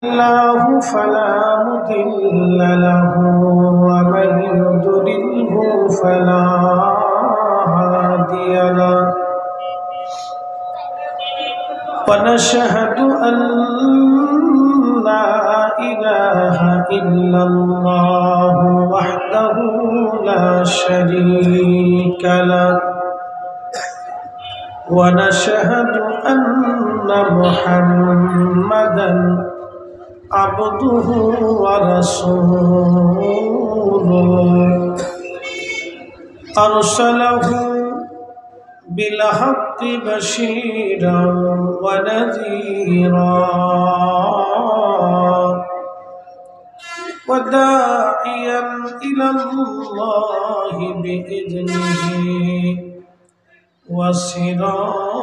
الله فلا مضل له ومن يضلله فلا هادي له ونشهد أن لا إله إلا الله وحده لا شريك له ونشهد أن محمدا عبده ورسوله أرسله بالحق بشيرا ونذيرا وداعيا إلى الله بإذنه وسراجا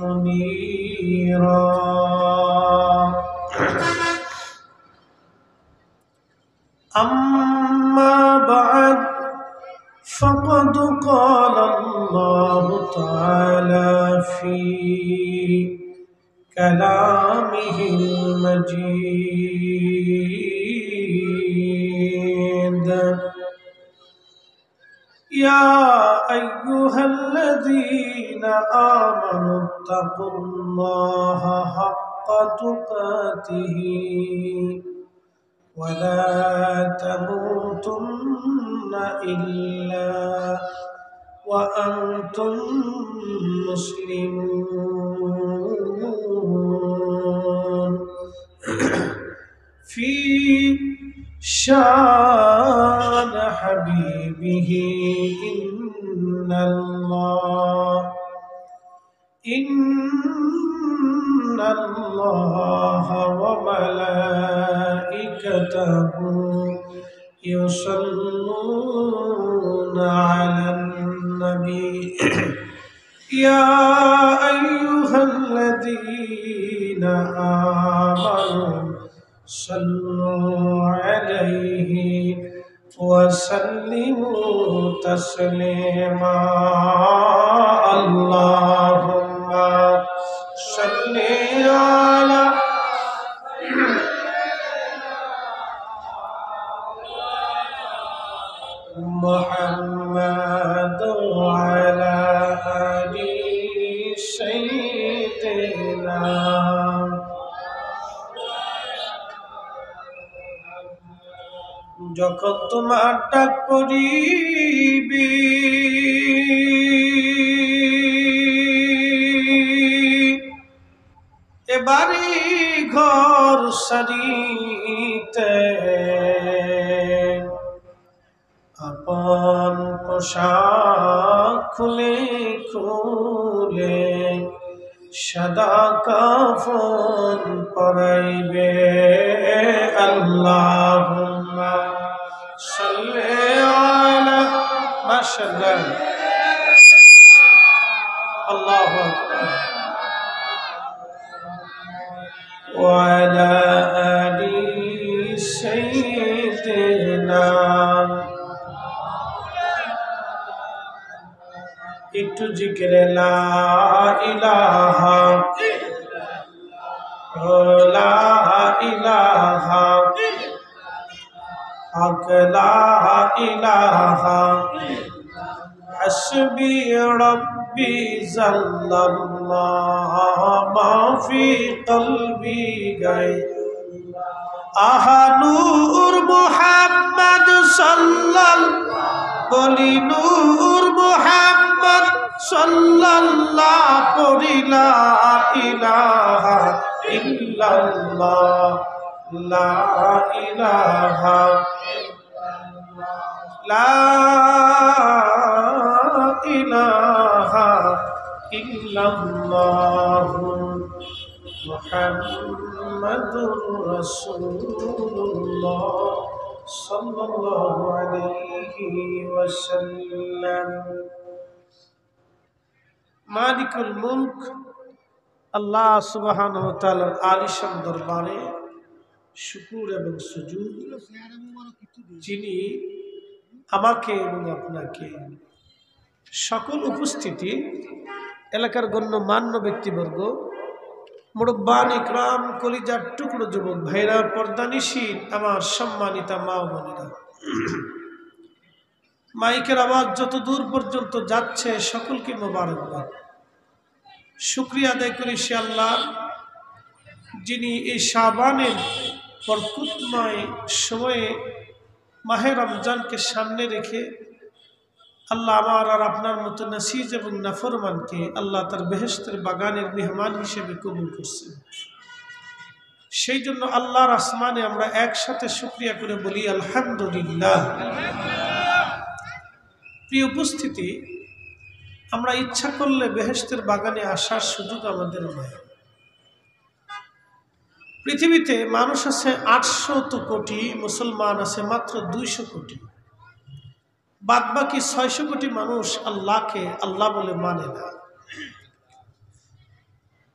منيرا أما بعد فقد قال الله تعالى في كلامه المجيد يا أيها الذين آمنوا اتقوا الله حق تقاته ولا تموتن إلا وأنتم مسلمون في شان حبيبه إن الله وملائكته يصلون على النبي يا أيها الذين آمنوا صلوا عليه وسلموا تسليما اللهم صل على محمد وعلى آل سيدنا যখন তোমার ডাক পড়িবি এবারে ঘর সারিতে আপন পোশাক খুলে খুলে সাদা কাফন পরাইবে আল্লাহুম্মা সাল্লি আলা মাশাআল্লাহ আল্লাহু আকবার ওয়া আলা আলি সাইয়্যিদিনা একটু জিকিরে লা ইলাহা লা ইলাহা হক লা ইলাহা হাসবি রব্বি জাল্লাল্লাহু মা ফি কলবি গায় আহা নূর মুহাম্মদ সাল্লাল্লাহু বলি নূর মুহাম্মদ সাল্লাল্লাহু পড়ি লা ইলাহা ইল্লাল্লাহ লা ইলাহা লা ইলাহা ইল্লাল্লাহ মুহাম্মাদুর রাসূলুল্লাহ সাল্লাল্লাহু আলাইহি ওয়াসাল্লাম মালিকুল মুলক আল্লাহ সুবহানাহু ওয়া তাআলার আলিশান দরবারে শুকর এবং সুজুদ যিনি আমাকে এবং আপনাকে সকল উপস্থিতি এলাকার গণ্যমান্য ব্যক্তিবর্গ মুরব্বান ইকরাম, কলিজার টুকরো যুবক ভাইরা, পর্দানিশীন আমার সম্মানিতা মা ও বোনেরা, মাইকের আওয়াজ যত দূর পর্যন্ত যাচ্ছে সকলকে মোবারকবাদ। শুকরিয়া আদায় করি সে আল্লাহ, যিনি এই শাবানের বরকতময় সময়ে মাহে রমজানকে সামনে রেখে আল্লাহ আমার আর আপনার মতো নাসিজ এবং নাফরমানকে আল্লাহ তার বেহেশতের বাগানের মেহমান হিসেবে কবুল করছেন। সেই জন্য আল্লাহর আসমানে আমরা একসাথে শুকরিয়া করে বলি আলহামদুলিল্লাহ। প্রিয় উপস্থিতি, আমরা ইচ্ছা করলে বেহেশতের বাগানে আসার সুযোগ আমাদের নয়। পৃথিবীতে মানুষ আছে 800 কোটি, মুসলমান আছে মাত্র 200 কোটি। বাদ বাকি 600 কোটি মানুষ আল্লাহকে আল্লাহ বলে মানে না।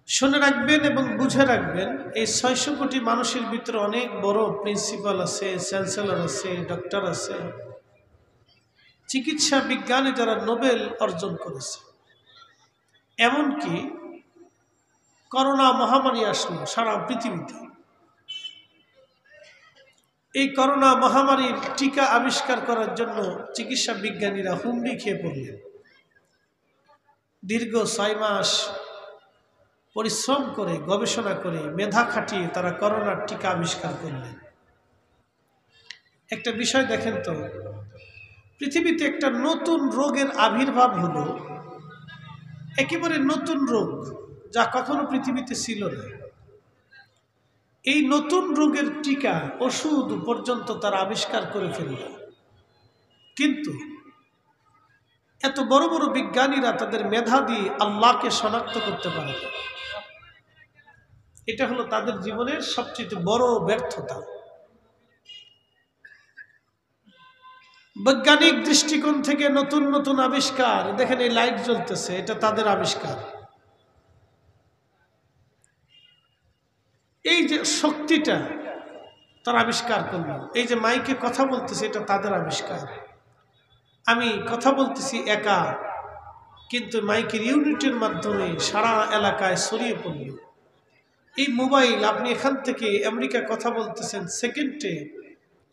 শুনে রাখবেন এবং বুঝে রাখবেন, এই 600 কোটি মানুষের ভিতরে অনেক বড় প্রিন্সিপাল আছে, চ্যান্সেলর আছে, ডক্টর আছে, চিকিৎসা বিজ্ঞানে যারা নোবেল অর্জন করেছে। এমনকি করোনা মহামারী আসলো সারা পৃথিবীতে। এই করোনা মহামারীর টিকা আবিষ্কার করার জন্য চিকিৎসা বিজ্ঞানীরা হুমড়ি খেয়ে পড়লেন। দীর্ঘ 6 মাস পরিশ্রম করে, গবেষণা করে, মেধা খাটিয়ে তারা করোনার টিকা আবিষ্কার করলেন। একটা বিষয় দেখেন তো, পৃথিবীতে একটা নতুন রোগের আবির্ভাব হলো, একেবারে নতুন রোগ যা কখনো পৃথিবীতে ছিল না। এই নতুন রোগের টিকা, ওষুধ পর্যন্ত তারা আবিষ্কার করে ফেলল। কিন্তু এত বড় বড় বিজ্ঞানীরা তাদের মেধা দিয়ে আল্লাহকে শনাক্ত করতে পারে না। এটা হলো তাদের জীবনের সবচেয়ে বড় ব্যর্থতা। বৈজ্ঞানিক দৃষ্টিকোণ থেকে নতুন নতুন আবিষ্কার, দেখেন এই লাইট জ্বলতেছে, এটা তাদের আবিষ্কার। এই যে শক্তিটা তারা আবিষ্কার করলো, এই যে মাইকে কথা বলতেছে, এটা তাদের আবিষ্কার। আমি কথা বলতেছি একা, কিন্তু মাইকের ইউনিটের মাধ্যমে সারা এলাকায় ছড়িয়ে পড়ল। এই মোবাইল, আপনি এখান থেকে আমেরিকা কথা বলতেছেন, সেকেন্ডে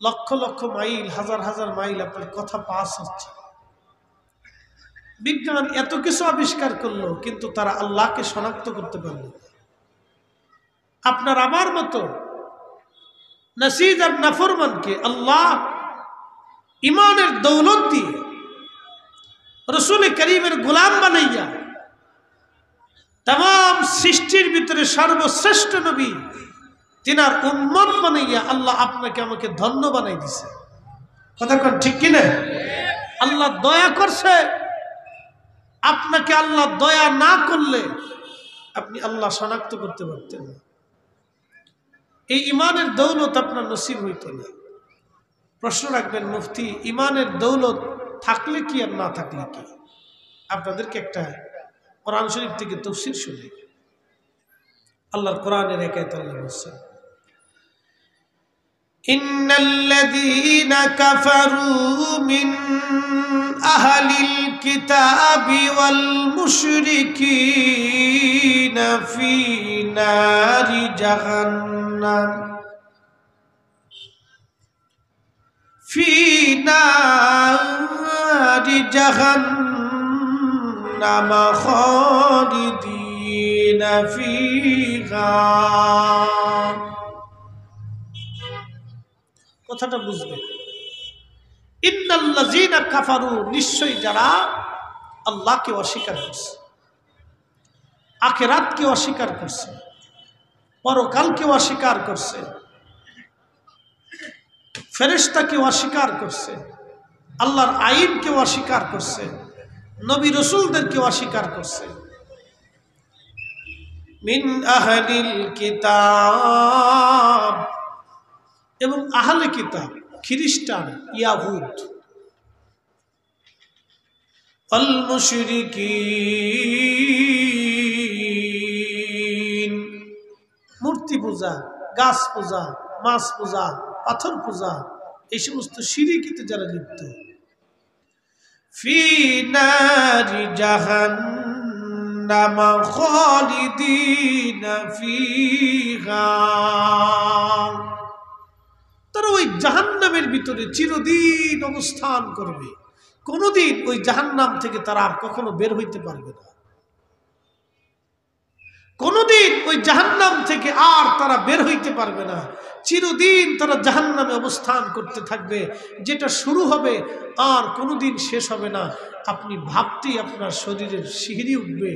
লক্ষ লক্ষ মাইল, হাজার হাজার মাইল আপনার কথা পাস হচ্ছে। বিজ্ঞান এত কিছু আবিষ্কার করলো, কিন্তু তারা আল্লাহকে শনাক্ত করতে পারল না। আপনার আমার মতো নাসিজ আর নাফরমানকে আল্লাহ ইমানের দৌলত দিয়ে, রসুল করিমের গোলাম বানাইয়া, तमाम সৃষ্টির ভিতরে সর্বশ্রেষ্ঠ নবী, তিনার উম্মত বানাইয়া আল্লাহ আপনাকে আমাকে ধন্য বানাই দিছে। কথা কোন ঠিক কিনা? আল্লাহ দয়া করছে আপনাকে। আল্লাহ দয়া না করলে আপনি আল্লাহ শনাক্ত করতে পারতেন না। এই ইমানের দৌলত আপনার নসিব হইত না। প্রশ্ন রাখবেন মুফতি, ইমানের দৌলত থাকলে কি আর না থাকলে কি? আপনাদেরকে একটা কোরআন শরীফ থেকে তাফসীর শুনি। আল্লাহর কোরআনের এক আয়াত আল্লাহ বলেছেন, ইন্নাল্লাযীনা কাফারু মিন আহলিল কিতাবি ওয়াল মুশরিকিনা ফী নারি জাহান্নাম ফী নারি জাহান্নাম খালিদিনা ফীহা। কথাটা বুঝবেন। ইন্নাল্লাযীনা কাফারু, নিশ্চয়ই যারা আল্লাহকে অস্বীকার করছে, আখিরাতকে অস্বীকার করছে, পরকালকে অস্বীকার করছে, ফেরেশতাকে অস্বীকার করছে, আল্লাহর আইনকে অস্বীকার করছে, নবী রাসূলদেরকে অস্বীকার করছে। মিন আহলিল কিতাব, এবং আহলে কিতাব খ্রিস্টান, ইয়াহুদ, আল মুশরিকিন, মূর্তি পূজা, গাছ পূজা, মাছ পূজা, পাথর পূজা, এই সমস্ত শিরকিতে যারা লিপ্ত, ফী নারি জাহান্নাম, জাহান্নামা খালিদিনা ফিহা, তারা ওই জাহান্নামের ভিতরে চিরদিন অবস্থান করবে, কোনোদিন ওই জাহান্নাম থেকে তারা আর কখনো বের হইতে পারবে না, কোনোদিন ওই জাহান্নাম থেকে আর তারা বের হইতে পারবে না, চিরদিন তারা জাহান্নামে অবস্থান করতে থাকবে, যেটা শুরু হবে আর কোনোদিন শেষ হবে না। আপনি ভাবতেই আপনার শরীরের শিহরি উঠবে,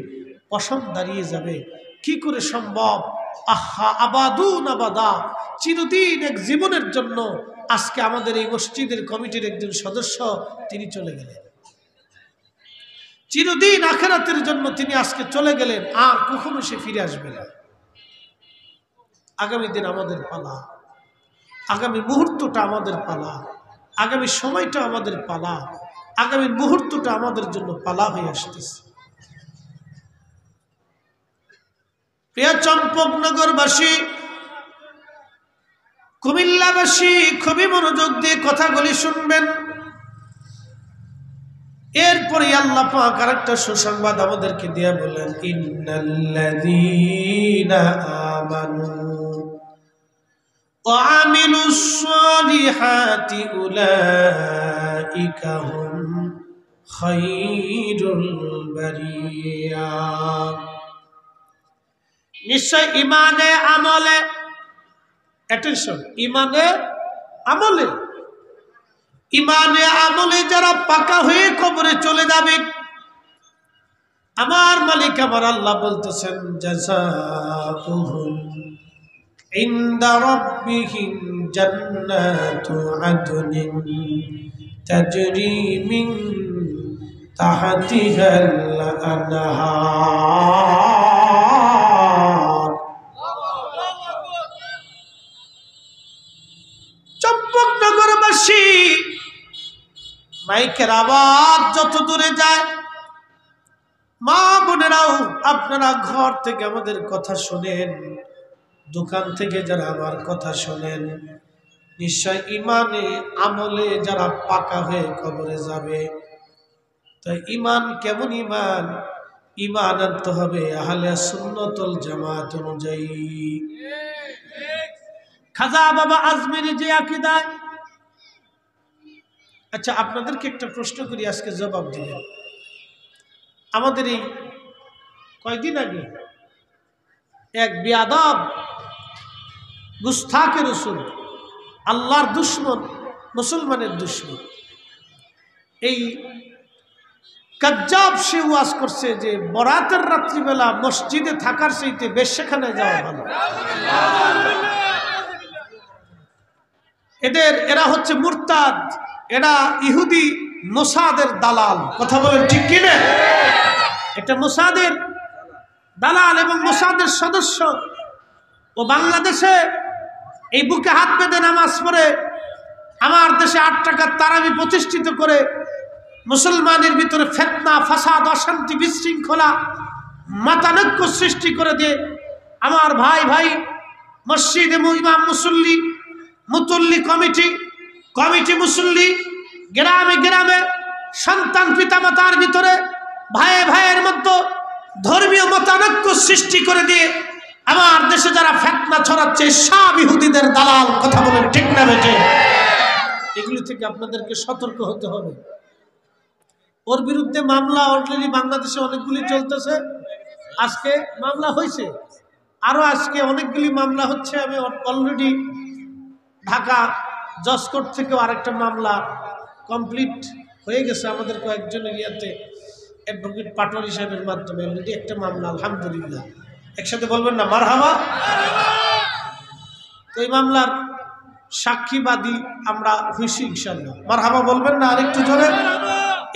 পশম দাঁড়িয়ে যাবে, কি করে সম্ভব? আহা আবাদুন আবাদা, চিরদিন এক জীবনের জন্য। আজকে আমাদের এই মসজিদের কমিটির একজন সদস্য তিনি চলে গেলেন, চিরদিন আখিরাতের জন্য তিনি আজকে চলে গেলেন, আর কখনো সে ফিরে আসবে না। আগামী দিন আমাদের পালা, আগামী মুহূর্তটা আমাদের পালা, আগামী সময়টা আমাদের পালা, আগামী মুহূর্তটা আমাদের জন্য পালা হয়ে আসতেছে। প্রিয় চম্পকনগরবাসী, কুমিল্লাবাসী, খুবই মনোযোগ দিয়ে কথাগুলি শুনবেন। এরপরে আল্লাহ পাক আরেকটা সুসংবাদ আমাদেরকে দিয়ে বলেন, ইন্নাল্লাযীনা আমানু ওয়া আমিলুস সালিহাতি উলাইকা হুম খায়রুল বারিয়া। নিশ্চয় ইমানে আমলে, অ্যাটেনশন, ইমানে আমলে, ইমানে আমলে যারা পাকা হয়ে কবরে চলে যাবে, আমার মালিক আমার আল্লাহ বলতেছেন, জাযাউহুম ইনদা রাব্বিহিম জান্নাতু আদনিন তাজরি মিন তাহতিহাল আনহার। চম্পকনগরবাসী, মাইকের আওয়াজ যত দূরে যায়, মা বোনেরাও আপনারা ঘর থেকে আমাদের কথা শোনেন, দোকান থেকে যারা আমার কথা শোনেন, নিশ্চয় ইমানে আমলে যারা পাকা হয়ে কবরে যাবে, তাই ইমান কেমন ইমান? ইমান আনতে হবে আহলে সুন্নাতুল জামাত অনুযায়ী। খাজা বাবা আজমিরি যে আকীদায়। আচ্ছা, আপনাদেরকে একটা প্রশ্ন করি, আজকে জবাব দিবেন। আমাদের এই কয়েকদিন আগে এক বেয়াদব গুস্তাখে রাসূল, আল্লাহর দুশমন, মুসলমানের দুশমন, এই কাজ্জাব সে ওয়াজ করছে যে বরাতের রাত্রিবেলা মসজিদে থাকার চাইতে বেশ্যাখানায় যাওয়া ভালো। এরা হচ্ছে মুরতাদ, এরা ইহুদি মোসাদের দালাল। কথা বলেন ঠিক কি না? এটা মোসাদের দালাল এবং মোসাদের সদস্য। ও বাংলাদেশে এই বুকে হাত বেঁধে নামাজ পড়ে, আমার দেশে 8 টাকার তারাবি প্রতিষ্ঠিত করে মুসলমানের ভিতরে ফিতনা, ফাসাদ, অশান্তি, বিশৃঙ্খলা, মাতানৈক্য সৃষ্টি করে দিয়ে আমার ভাই ভাই মসজিদে ইমাম মুসল্লি, মুতল্লি কমিটি মুসল্লি, গ্রামে গ্রামে সন্তান পিতামাতার ভিতরে ভাইয়ে ভাইয়ের মধ্যে ধর্মীয় মতানৈক্য সৃষ্টি করে দিয়ে আমার দেশে যারা ফিতনা ছড়াচ্ছে সব ইহুদিদের দালাল। কথা বলেন ঠিক না বেঠে? এগুলি থেকে আপনাদেরকে সতর্ক হতে হবে। ওর বিরুদ্ধে মামলা অলরেডি বাংলাদেশে অনেকগুলি চলতেছে, আজকে মামলা হয়েছে, আরো আজকে অনেকগুলি মামলা হচ্ছে। আমি অলরেডি ঢাকা জজ কোর্ট থেকেও আরেকটা মামলা কমপ্লিট হয়ে গেছে আমাদের কয়েকজন এরিয়াতে, অ্যাডভোকেট পাটোয়ারি সাহেবের মাধ্যমে অলরেডি একটা মামলা, আলহামদুলিল্লাহ। একসাথে বলবেন না মারহাবা? তো এই মামলার সাক্ষীবাদী আমরা হইছি ইনশাআল্লাহ, মারহাবা বলবেন না আরেকটু জোরে?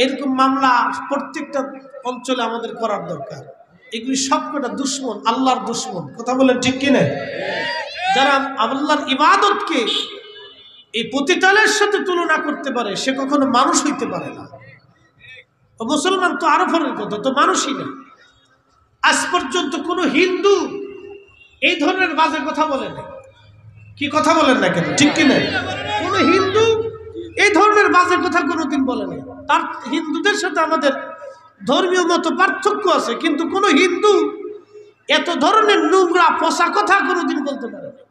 এরকম মামলা প্রত্যেকটা অঞ্চলে আমাদের করার দরকার। এগুলি সবকটা দুশ্মন, আল্লাহর দুশ্মন। কথা বলেন ঠিক কিনা? যারা আল্লাহর ইবাদতকে এই পতিতালের সাথে তুলনা করতে পারে, সে কখনো মানুষ হইতে পারে না। মুসলমান তো আরো ফরের কথা, তো মানুষই না। আজ পর্যন্ত কোনো হিন্দু এই ধরনের বাজে কথা বলে না। কি কথা বলেন না কেন? ঠিক কিনা? কোনো হিন্দু এই ধরনের বাজে কথা কোনোদিন বলে না। তার হিন্দুদের সাথে আমাদের ধর্মীয় মত পার্থক্য আছে, কিন্তু কোনো হিন্দু এত ধরনের নোংরা পচা কথা কোনোদিন বলতে পারে না।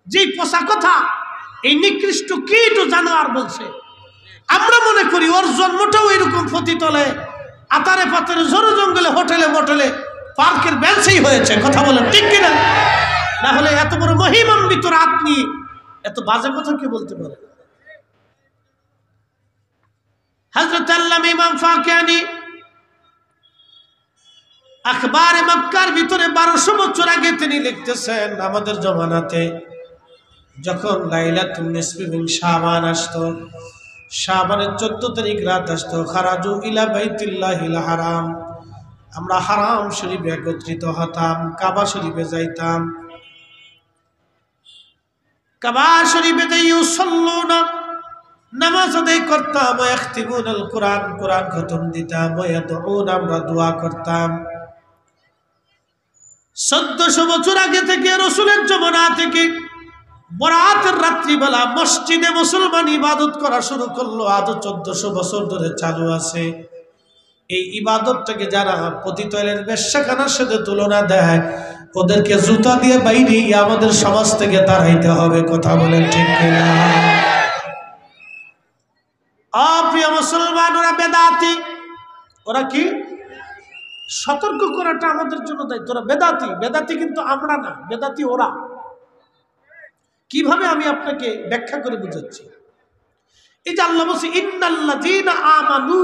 যে পচা কথা এই নিকৃষ্ট কীট ও জানোয়ার বলছে, আমরা মনে করি ওর জন্মটাও এরকম ফতিতলে আতারে পাতারে ঝড়ো জঙ্গলে হোটেলে মোটেলে পার্কের বেঞ্চেই হয়েছে। কথা বলেন ঠিক কিনা? না হলে এত বড় মহিমান্বিত রাত নিয়ে এত বাজে কথা কি বলতে পারে? হযরত আল্লামা ইমাম ফাকিহানি আখবারে মক্কার ভিতরে 1200 বছর আগে তিনি লিখতেছেন, আমাদের জমানাতে যখন লাইলাতুন নিসফি মিন শাবান আসতো, শাবানের 14 তারিখ রাত আসতো, খারাজু ইলা বাইতুল্লাহিল হারাম, আমরা হারাম শরীফে একত্রিত হতাম, কাবা শরীফে যাইতাম। কাবা শরীফে যাইও সাল্লুনা, নামাজ আদায় করতাম, ইয়াখতিমুনাল কুরআন, কুরআন খতম দিতাম, ইয়াদউন, আমরা দোয়া করতাম। 1400 বছর আগে থেকে রাসূলের জমানা থেকে বরাতের রাত্রিবেলা মসজিদে মুসলমান ইবাদত করা শুরু করলো। আজও 1400 বছর ধরে চালু আছে। এই ইবাদতটাকে যারা পতিতলের বেশ্যাখানার সাথে তুলনা দেয়, ওদেরকে জুতা দিয়ে বাইরে আমাদের সমাজ থেকে তাড়াইতে হবে। কথা বলেন ঠিক কিনা? প্রিয় মুসলমান, ওরা বেদাতি। ওরা কি? সতর্ক করাটা আমাদের জন্য দায়িত্ব। ওরা বেদাতি। বেদাতি কিন্তু আমরা না, বেদাতি ওরা। কিভাবে আমি আপনাকে ব্যাখ্যা করে বুঝাচ্ছি। এই যে আল্লাহ বলছে ইন্নাল্লাযীনা আমানু,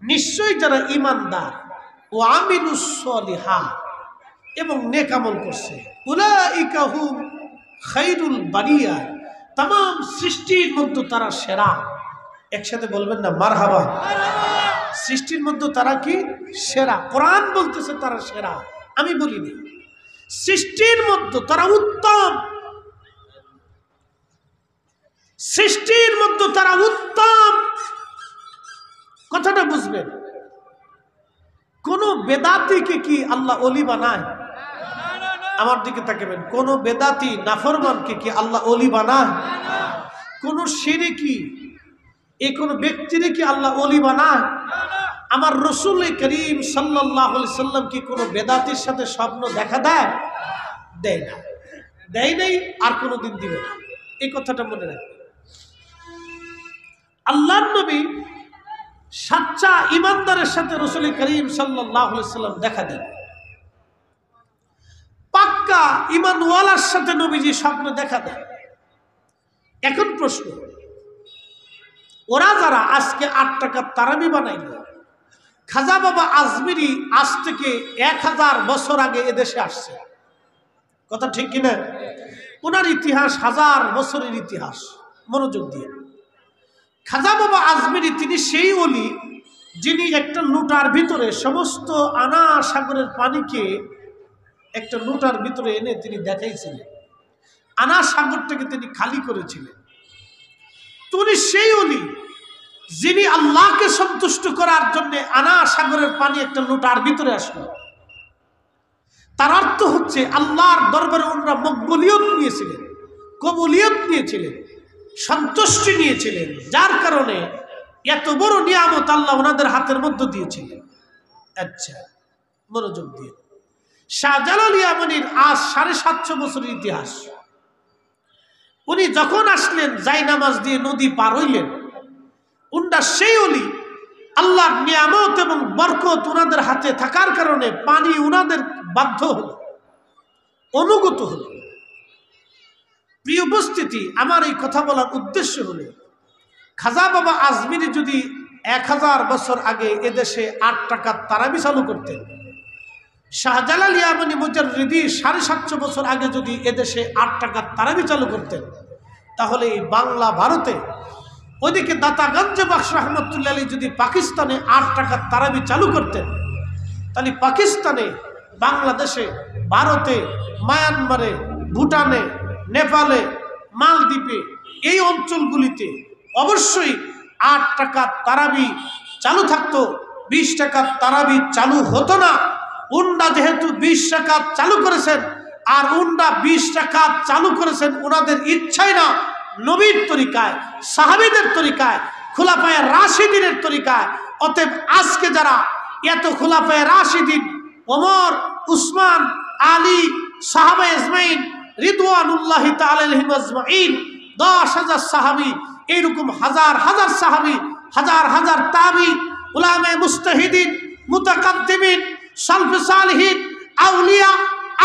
নিশ্চয়ই যারা ঈমানদার, ও আমিলুস সলিহাত, এবং নেক আমল করছে, উলাইকা হুম খায়রুল বারিয়া, तमाम সৃষ্টির মধ্যে তারা সেরা। একসাথে বলবেন না মারহাবা। সৃষ্টির মধ্যে তারা কি সেরা? কোরআন বলতেছে তারা সেরা, আমি বলিনি। সৃষ্টির মধ্যে তারা উত্তম, সৃষ্টির মধ্যে তারা উত্তম। কথাটা বুঝবেন। কোন বেদাতিকে কি আল্লাহ ওলি বানায়? আমার দিকে তাকাবেন। কোন বেদাতি নাফরমানকে কি আল্লাহ ওলি বানায়? কোন শিরকি এই কোন ব্যক্তিরে কি আল্লাহ ওলি বানায়? আমার রাসূল করিম সাল্লাল্লাহু আলাইহি সাল্লাম কি কোন বেদাতির সাথে স্বপ্ন দেখা দেয়? দেয় না, দেয় নাই, আর কোনোদিন দিবে না। এই কথাটা মনে রাখবেন। আল্লাহর নবী সাচ্চা ইমানদারের সাথে রাসূল করিম সাল্লাল্লাহু আলাইহি সাল্লাম দেখা দেন। পাক্কা ইমানওয়ালার সাথে নবীজি স্বপ্ন দেখা দেন। এখন প্রশ্ন, ওরা যারা আজকে 8 টাকার তারাবি বানাইল, খাজা বাবা আজমিরি আজ থেকে 1000 বছর আগে এদেশে আসছে। কথা ঠিক কিনা? ওনার ইতিহাস 1000 বছরের ইতিহাস। মনোযোগ দিয়ে। খাজা বাবা আজমিরি তিনি সেই ওলি যিনি একটা লুটার ভিতরে সমস্ত আনা সাগরের পানিকে একটা লুটার ভিতরে এনে তিনি দেখাইছিলেন। আনা সাগরটাকে তিনি খালি করেছিলেন। তিনি সেই ওলি যিনি আল্লাহকে সন্তুষ্ট করার জন্য আনা সাগরের পানি একটা লুটার ভিতরে আসলো। তার অর্থ হচ্ছে আল্লাহর দরবারে ওনারা মকবুলিয়ত নিয়েছিলেন, কবুলিয়ত নিয়েছিলেন, সন্তুষ্টি নিয়েছিলেন, যার কারণে এত বড় নিয়ামত আল্লাহ ওনাদের হাতের মধ্যে দিয়েছিলেন। আচ্ছা, মনোযোগ দিয়ে। শাহজালাল ইয়ামানির আজ 750 বছরের ইতিহাস। উনি যখন আসলেন জায়নামাজ দিয়ে নদী পার হইলেন, উনটা সেই ওলি আল্লাহর নিয়ামত এবং বরকত উনাদের হাতে থাকার কারণে পানি উনাদের বাধ্য হল, অনুগত হল। প্রিয় উপস্থিতি, আমার এই কথা বলার উদ্দেশ্য হলো, খাজা বাবা আজমিরি যদি 1000 বছর আগে এদেশে 8 টাকার তারাবি চালু করতেন, শাহজালাল ইয়ামানি মুজাররিদি 750 বছর আগে যদি এদেশে 8 টাকার তারাবি চালু করতেন, তাহলে এই বাংলা ভারতে, ওইদিকে দাতাগঞ্জে বাক্স রহমতুল্লাহ আলী যদি পাকিস্তানে 8 টাকার তারাবি চালু করতেন, তাহলে পাকিস্তানে, বাংলাদেশে, ভারতে, মায়ানমারে, ভুটানে, নেপালে, মালদ্বীপে, এই অঞ্চলগুলিতে অবশ্যই 8 টাকার তারাবি চালু থাকতো। 20 টাকার তারাবি চালু হতো না। উন্ডা যেহেতু 20 টাকা চালু করেছেন, আর উন্ডা 20 টাকা চালু করেছেন ওনাদের ইচ্ছাই না, নবীর তরিকায়, সাহাবীদের তরিকায়, খুলাফায়ে রাশিদিনের তরিকায়, অতএব আজকে যারা এত খুলাফায়ে রাশিদিন ওমর, উসমান, আলী, সাহাবা আজমাইন রিদওয়ানুল্লাহি তাআলা আলাইহিম আজমাইন, 10,000 সাহাবী, এইরকম হাজার হাজার সাহাবী, হাজার হাজার তাবি, উলামায়ে মুস্তাহিদিন, মুতাকাদ্দিমিন, সালফে সালিহিন, আউলিয়া,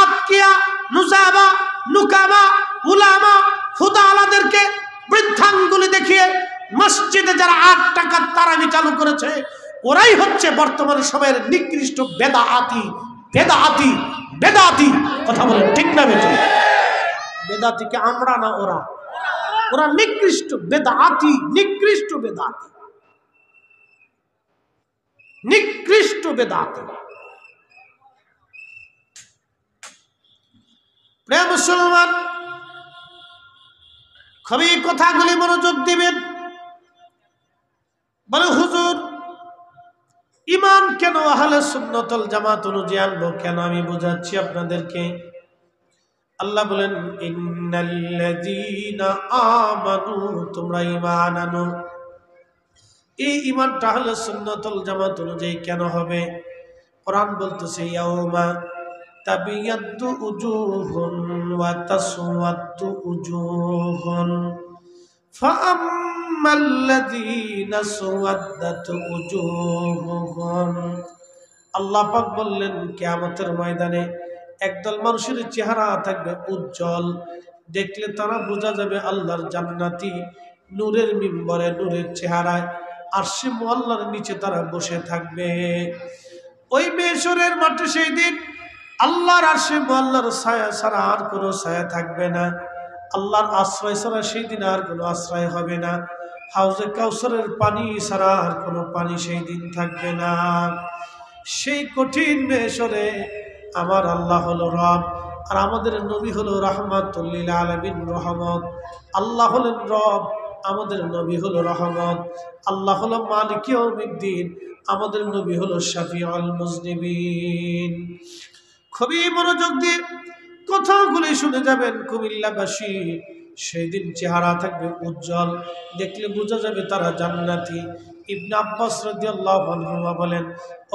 আতকিয়া, নুজাবা, নুকাবা, উলামা, হুদালাদেরকে বৃদ্ধাঙ্গুলি দেখিয়ে মসজিদে যারা 8 টাকার তারাবি চালু করেছে, ওরাই হচ্ছে বর্তমান সময়ের নিকৃষ্ট বেদাতি। বেদাতি বেদাতি কথা বলে ঠিক না বেঠিক? বেদাতিকে আমরা না ওরা, ওরা নিকৃষ্ট বেদাতি, নিকৃষ্ট বেদাতি, নিকৃষ্ট বেদাতি। প্রিয় মুসলমান, খুবই কথাগুলি মনোযোগ দিবেন। বলে হুজুর ইমান কেন আহলে সুন্নাত ওয়াল জামাত অনুযায়ী আনবো কেন? আমি বোঝাচ্ছি আপনাদেরকে। আল্লাহ বলেন ইন্নাল্লাযীনা আমানু, তোমরা ঈমান আনো। এই ঈমানটা আহলে সুন্নাত ওয়াল জামাত অনুযায়ী কেন হবে? কোরআন বলতেছে ইয়াউমা তাবিয়াদ্দু উজুহুন ওয়া তাসওয়াদ্দু উজুহুন ফাআম্মাল্লাযীনা সাওয়াদ্দাত উজুহুহুম। আল্লাহ পাক বললেন কিয়ামতের ময়দানে একদল মানুষের চেহারা থাকবে উজ্জ্বল, দেখলে তারা বোঝা যাবে আল্লাহর জান্নাতি, নূরের মিম্বরে, নূরের চেহারায়, আরশে মুআল্লার নিচে তারা বসে থাকবে। ওই মেশরের মাঠে সেই দিন আল্লাহর আরশে মুআল্লার ছায়া ছাড়া আর কোনো ছায়া থাকবে না। আল্লাহর আশ্রয় ছাড়া সেই দিন আর কোনো আশ্রয় হবে না। হাউজে কাউসারের পানি ছাড়া আর কোনো পানি সেই দিন থাকবে না। সেই কঠিন মেশরে আমার আল্লাহ হলো রব, আর আমাদের নবী হলো রাহমাতুল লিল আলামিন, রহমত। আল্লাহ হলেন রব, আমাদের নবী হলো রহমত। আল্লাহ হলো মালিক ইয়াউমিদ্দিন, আমাদের নবী হলো শাফিউল মুজনিবিন। খুবই মনোযোগ দিয়ে কথাগুলি শুনে যাবেন কুমিল্লাবাসী। সেই দিন চেহারা থাকবে উজ্জ্বল, দেখলে বোঝা যাবে তারা জান্নাতি। ইবনে আব্বাস রাদিয়াল্লাহু আনহুমা বলেন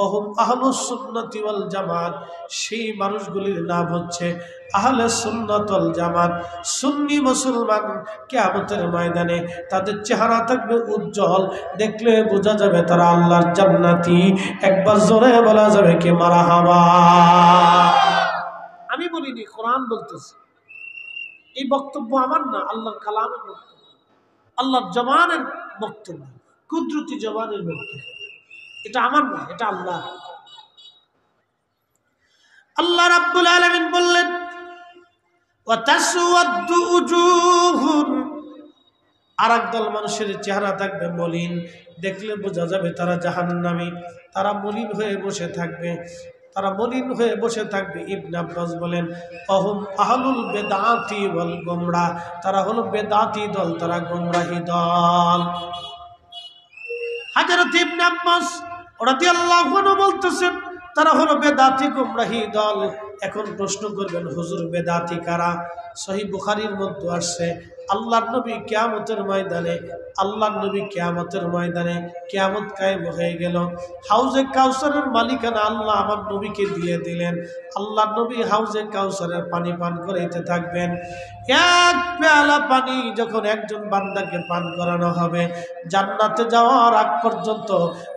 অহুম আহলুস সুন্নাতি ওয়াল জামাত, সেই মানুষগুলির নাম হচ্ছে আহলে সুন্নাত ওয়াল জামাত। সুন্নি মুসলমান কিয়ামতের ময়দানে তাদের চেহারা থাকবে উজ্জ্বল, দেখলে বোঝা যাবে তারা আল্লাহর জান্নাতি। একবার জোরে বলা যাবে কি মারহাবা? আমি বলিনি, কোরআন বলতেছে। এই বক্তব্য আমার না, আল্লাহর কালামের বক্তব্য, আল্লাহর জবানের বক্তব্য, কুদরতি জবানের বক্তব্য। এটা আমার না, এটা আল্লাহ। আল্লাহ রাব্বুল আলামিন বললেন ওয়া তাসওয়াদ্দু উজুহুন, আরেক দল মানুষের চেহারা থাকবে মলিন, দেখলে বোঝা যাবে তারা জাহান্নামী। তারা মলিন হয়ে বসে থাকবে, তারা মলিন হয়ে বসে থাকবে। ইবনে আব্বাস বলেন অহুম আহলুল বেদাতি ওয়াল গুমরাহ, তারা হলো বেদাতি দল, তারা গুমরাহি দল। হযরত ইবনে আব্বাস রাদিয়াল্লাহু আনহু বলতেছেন তারা হলো বেদাতি গুমরাহি দল। এখন প্রশ্ন করবেন হুজুর বেদাতি কারা? সহিহ বুখারীর মধ্যে আসছে আল্লাহর নবী কিয়ামতের ময়দানে, আল্লাহর নবী কিয়ামতের ময়দানে, কিয়ামত কায়েম হয়ে গেল, হাউজে কাউসারের মালিকানা আল্লাহ আমার নবীকে দিয়ে দিলেন। আল্লাহর নবী হাউজে কাউসারের পানি পান করাইতে থাকবেন। এক পেয়ালা পানি যখন একজন বান্দাকে পান করানো হবে, জান্নাতে যাওয়ার আগ পর্যন্ত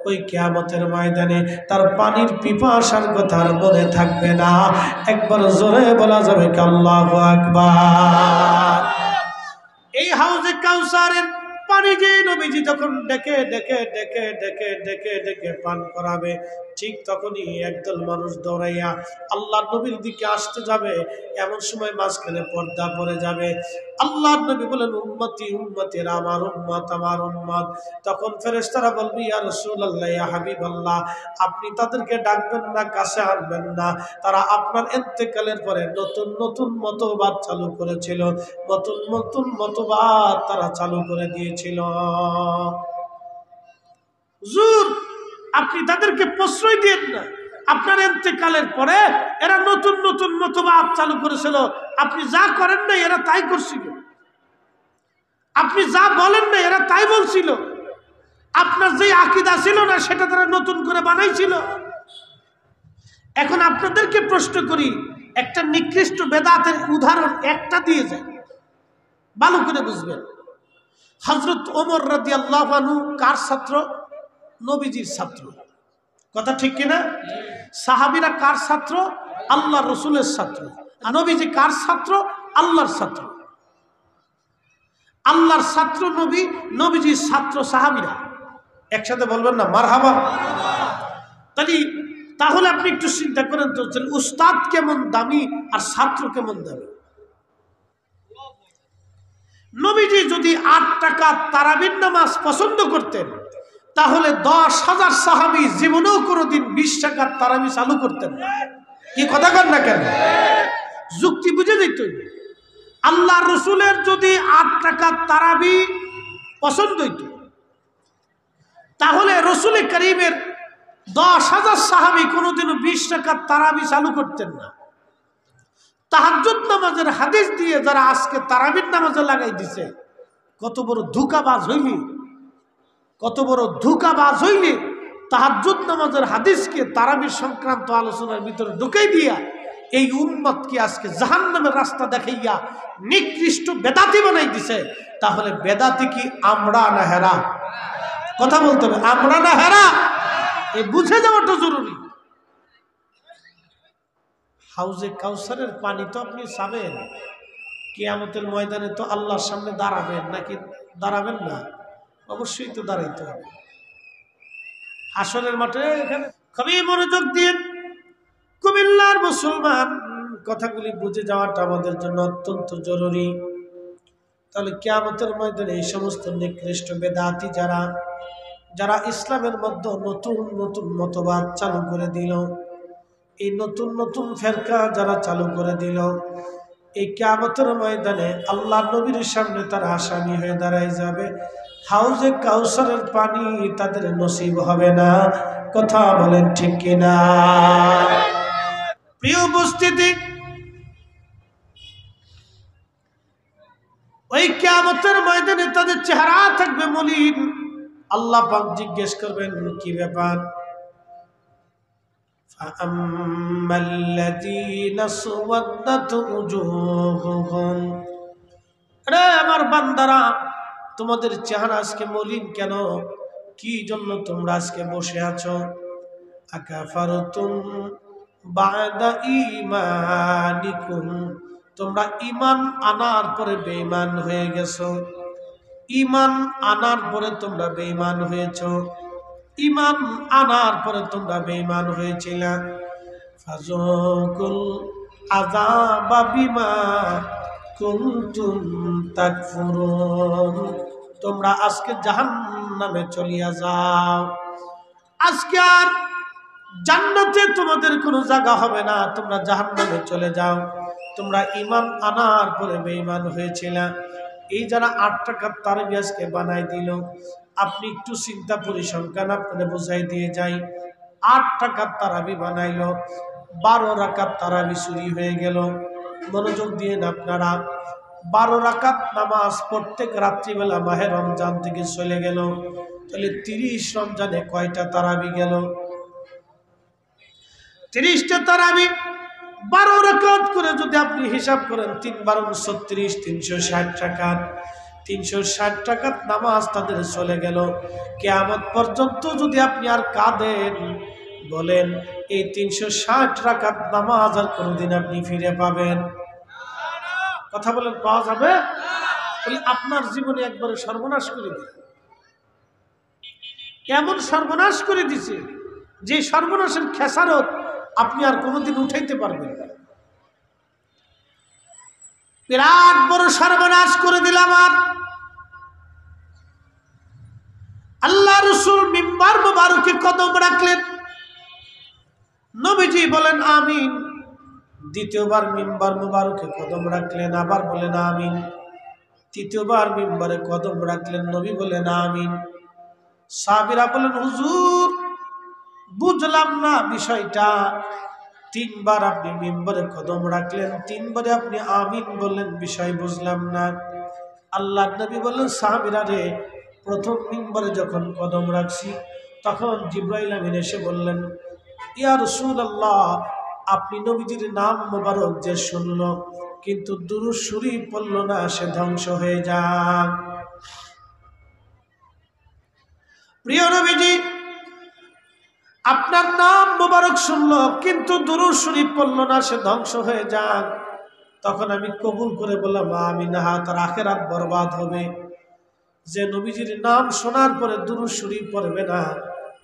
ওই কিয়ামতের ময়দানে তার পানির পিপাসার কথা আর মনে থাকবে না। একবার জোরে বলা যাবে কি আল্লাহু আকবার? এই হাউজে কাউসারের পানি যে নবীজি যখন ডেকে ডেকে ডেকে ডেকে ডেকে ডেকে পান করাবে, ঠিক তখনই একদল মানুষ দৌড়াইয়া আল্লাহর নবীর দিকে আসতে যাবে। এমন সময় মাঝখানে পর্দা পড়ে যাবে। আল্লাহর নবী বলেন উম্মতি উম্মতি, আমার উম্মত আমার উম্মত। তখন ফেরেশতারা বলবে ইয়া রাসূলুল্লাহ, ইয়া হাবিবাল্লাহ, আপনি তাদেরকে ডাকবেন না, কাছে আনবেন না। তারা আপনার ইন্তেকালের পরে নতুন নতুন মতবাদ চালু করেছিল, নতুন নতুন মতবাদ তারা চালু করে দিয়েছিল। হুজুর আপনি তাদেরকে প্রশ্রয় দিয়েন না, আপনার ইন্তেকালের পরে এরা নতুন নতুন মতবাদ চালু করেছিল, আপনি যা করেন না এরা তাই করছিল, আপনি যা বলেন না এরা তাই বলছিল, আপনার যে আকীদা ছিল না সেটা তারা নতুন করে বানাইছিল। এখন আপনাদেরকে প্রশ্ন করি, একটা নিকৃষ্ট বেদাতের উদাহরণ একটা দিয়ে যায়, ভালো করে বুঝবেন। হযরত ওমর রাদিয়াল্লাহু আনহু কার ছাত্র? নবীজির ছাত্র। কথা ঠিক কিনা? সাহাবীরা কার ছাত্র? আল্লাহ রসুলের ছাত্র। আর নবীজি কার ছাত্র? আল্লাহর ছাত্র। আল্লাহর ছাত্র নবী, নবীজির ছাত্র সাহাবীরা। একসাথে বলবেন না মারহাবা? তাহলে আপনি একটু চিন্তা করেন তো, উস্তাদ কেমন দামি আর ছাত্র কেমন দামি। নবীজি যদি 8 টাকা তারাবির নামাজ পছন্দ করতেন, তাহলে 10,000 সাহাবী জীবনেও কোনোদিন 20 টাকার তারাবি চালু করতেন না। কি কথা কন না কেন? যুক্তি বুঝে দিত। আল্লাহ রসুলের যদি 8 টাকার তারাবি পছন্দ হইত, তাহলে রসুল করিমের 10,000 সাহাবী কোনোদিনও 20 টাকার তারাবি চালু করতেন না। তাহাজ্জুদ নামাজের হাদিস দিয়ে যারা আজকে তারাবির নামাজে লাগাই দিছে, কত বড় ধোঁকাবাজ হইলি, কত বড় ধোঁকাবাজ হইলি। তাহাজ্জুদ নামাজের হাদিসকে তারাবির সংক্রান্ত আলোচনার ভিতরে ঢুকাই দিয়া এই উম্মতকে আজকে জাহান্নামের রাস্তা দেখাইয়া নিকৃষ্ট বেদাতি বানাই দিছে। তাহলে বেদাতি কি আমরা না হেরা? কথা বলতে হবে, আমরা না হেরা? এই বুঝে যাওয়াটা জরুরি। হাউজে কাউসারের পানি তো আপনি চাবেন, কিয়ামতের ময়দানে তো আল্লাহর সামনে দাঁড়াবেন, নাকি দাঁড়াবেন না? অবশ্যই তো দাঁড়াইতে হবে হাসরের মাঠে। এখানে খুবই মনোযোগ দিয়ে কুমিল্লার মুসলমান কথাগুলি বুঝে যাওয়াটা আমাদের জন্য অত্যন্ত জরুরি। তাহলে কিয়ামতের ময়দানে এই সমস্ত নিকৃষ্ট বেদাতি যারা ইসলামের মধ্যে নতুন নতুন মতবাদ চালু করে দিল, এই নতুন নতুন ফেরকা যারা চালু করে দিল, এই কিয়ামতের ময়দানে আল্লাহ নবীর সামনে তারা আসামি হয়ে দাঁড়ায় যাবে। হাউজে কাউসারের পানি তাদের নসিব হবে না। কথা বলেন ঠিক কিনা? প্রিয় উপস্থিতি, ওই কিয়ামতের ময়দানে তাদের চেহারা থাকবে মলিন। আল্লাহ পাক জিজ্ঞেস করবেন, কি ব্যাপার? فَأَمَّا الَّذِينَ اسْوَدَّتْ وُجُوهُهُمْ, আরে আমার বান্দারা, তোমাদের চেহারা আজকে মলিন কেন? কি জন্য তোমরা আজকে বসে আছো? আকাফারতুম বা'দা ঈমানিকুম, তোমরা ঈমান আনার পরে বেঈমান হয়ে গেছো। ঈমান আনার পরে তোমরা বেঈমান হয়েছো। ঈমান আনার পরে তোমরা বেঈমান হয়েছিলা। ফাযুকুল আযাবা বিমা কুনতুম তাকফুরুন, তোমরা আজকে জাহান্নামে চলিয়া যাও। আজকে আর জান্নাতে তোমাদের কোনো জায়গা হবে না, তোমরা জাহান্নামে চলে যাও। তোমরা ঈমান আনার পরে বেঈমান হয়েছিলা। এই যারা 8 টাকার তারাবি আজকে বানাই দিল, আপনি একটু চিন্তা পরিসংখ্যান আপনাদের বুঝাই দিয়ে যাই। 8 টাকার তারাবি বানাইলো, 12 রাকাত তারাবি চুরি হয়ে গেল। মনোযোগ দিয়ে আপনারা, 12 রাকাত নামাজ প্রত্যেক রাত্রিবেলা মাহে রমজান থেকে চলে গেল। তাহলে 30 রমজানে কয়টা তারাবি গেল? 30টা তারাবি 12 রাকাত করে যদি আপনি হিসাব করেন, 3 × 32 360 রাকাত। 360 রাকাত নামাজ তাদের চলে গেল। কিয়ামত পর্যন্ত যদি আপনি আর কাঁদেন, বলেন এই 360 রাকাত নামাজ আর কোনদিন আপনি ফিরে পাবেন? কথা বলেন, পাওয়া যাবে? তাহলে আপনার জীবনে একবারে সর্বনাশ করে দিল। এমন সর্বনাশ করে দিছে যে সর্বনাশের খেসারত আপনি আর কোনোদিন উঠাইতে পারবেন না। বিরাট বড় সর্বনাশ করে দিলাম। আর আল্লাহ রাসূল মিম্বার মুবারকে কদম রাখলেন, নবীজি বলেন আমিন। দ্বিতীয়বার মিম্বার মুবারকে কদম রাখলেন, আবার বলেন আমিন। তৃতীয়বার মিম্বারে কদম রাখলেন, নবী বলেন আমিন। সাহাবীরা বলেন, হুজুর বুঝলাম না বিষয়টা। 3 বার আপনি মিম্বারে কদম রাখলেন, 3 বারে আপনি আমিন বললেন, বিষয় বুঝলাম না। আল্লাহর নবী বললেন, সাহাবীরা রে, প্রথম মিম্বরে যখন কদম রাখছি তখন জিবরাইল আমিন এসে বললেন, ইয়া রাসূলুল্লাহ, আপনি নবীজির নাম মোবারক যে শুনল কিন্তু দুরূদ শরীফ পড়ল না, সে ধ্বংস হয়ে যাক। প্রিয় নবীজি, আপনার নাম মোবারক শুনলো কিন্তু দুরূদ শরীফ পড়ল না, সে ধ্বংস হয়ে যাক। তখন আমি কবুল করে বললাম আমিন। হা, তার আখিরাত বরবাদ হবে। যে নবীজির নাম শোনার পরে দুরূদ শরীফ পড়বে না,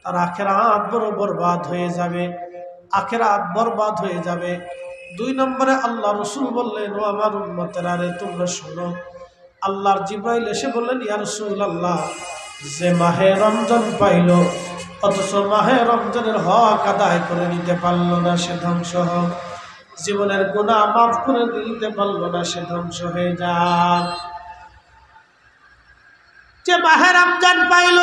তার আখিরাত বড় বরবাদ হয়ে যাবে, আখিরাত বরবাদ হয়ে যাবে। 2 নম্বরে আল্লাহ রাসূল বললেন, ও আমার উম্মতেরা রে, তোমরা শোনো। আল্লাহর জিবরাইল এসে বললেন, ইয়া রাসূলুল্লাহ, যে মাহে রমজান পাইল অথচ মাহে রমজানের হক আদায় করে নিতে পারলো না, সে ধ্বংস হোক। জীবনের গুনাহ মাফ করে দিতে পারলো না, সে ধ্বংস হয়ে যাক। যে মাহে রমজান পাইল